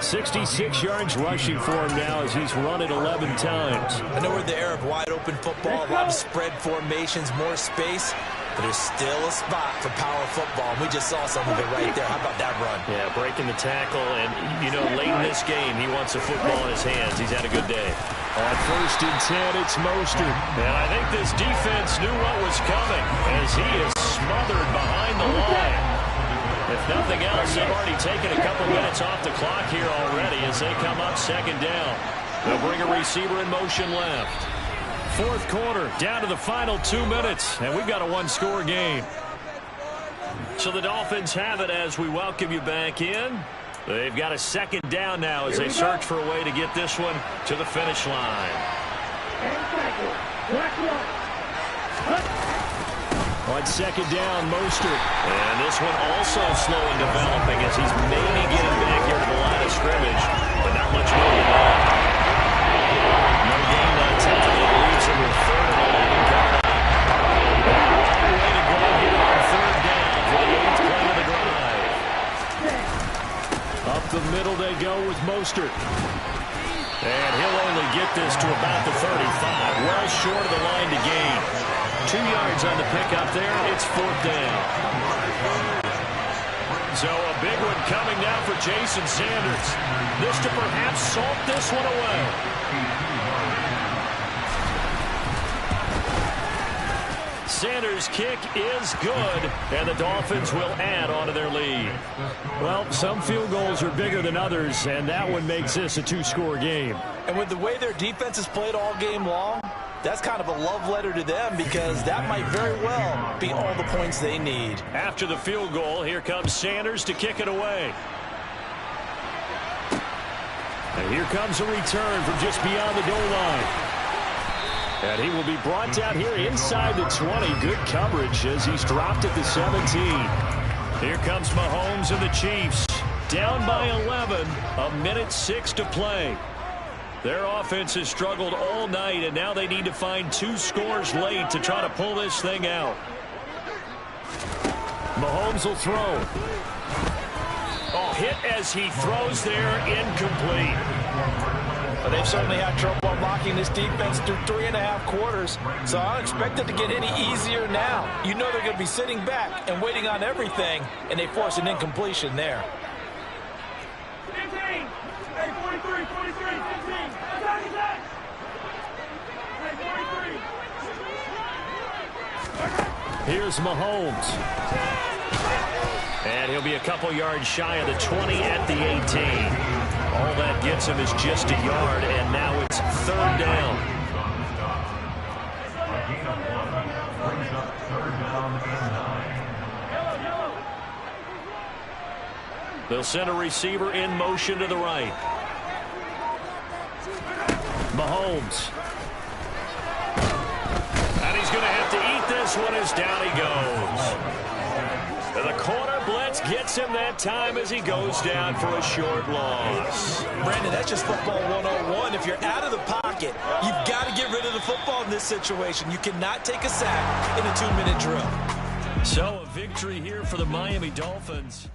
66 yards rushing for him now as he's run it 11 times. I know we're in the era of wide-open football, a lot of spread formations, more space, but there's still a spot for power football, and we just saw some of it right there. How about that run? Yeah, breaking the tackle, and, you know, late in this game, he wants the football in his hands. He's had a good day. On 1st and 10, it's Mostert. And I think this defense knew what was coming as he is smothered behind the line. If nothing else, they've already taken a couple minutes off the clock here already as they come up 2nd down. They'll bring a receiver in motion left. 4th quarter, down to the final 2 minutes, and we've got a 1-score game. So the Dolphins have it as we welcome you back in. They've got a 2nd down now as they search for a way to get this one to the finish line. On 2nd down, Mostert. And this one also slow in developing as he's maybe getting back here to the line of scrimmage, but not much more than that. No gain on tackle. It leaves him with 3rd and 11 coming up. Way to go here on 3rd down for the 8th play of the drive. Up the middle they go with Mostert. And he'll only get this to about the 35. Well short of the line to gain. 2 yards on the pickup there. It's 4th down. So a big one coming now for Jason Sanders. This to perhaps salt this one away. Sanders' kick is good, and the Dolphins will add on to their lead. Well, some field goals are bigger than others, and that one makes this a 2-score game. And with the way their defense has played all game long, that's kind of a love letter to them because that might very well be all the points they need. After the field goal, here comes Sanders to kick it away. And here comes a return from just beyond the goal line. And he will be brought down here inside the 20. Good coverage as he's dropped at the 17. Here comes Mahomes and the Chiefs. Down by 11, a minute 6 to play. Their offense has struggled all night, and now they need to find 2 scores late to try to pull this thing out. Mahomes will throw. Oh, hit as he throws there, incomplete. But they've certainly had trouble unlocking this defense through 3.5 quarters, so I don't expect it to get any easier now. You know they're going to be sitting back and waiting on everything, and they force an incompletion there. 15. Hey, 43, 43, 15. Attack, attack. Hey, 43. Here's Mahomes. And he'll be a couple yards shy of the 20 at the 18. All that gets him is just a yard, and now it's 3rd down. Brings up 3rd down and 9. They'll send a receiver in motion to the right. Mahomes. And he's going to have to eat this one as down he goes. And the corner blitz gets him that time as he goes down for a short loss. Brandon, that's just football 101. If you're out of the pocket, you've got to get rid of the football in this situation. You cannot take a sack in a 2-minute drill. So a victory here for the Miami Dolphins.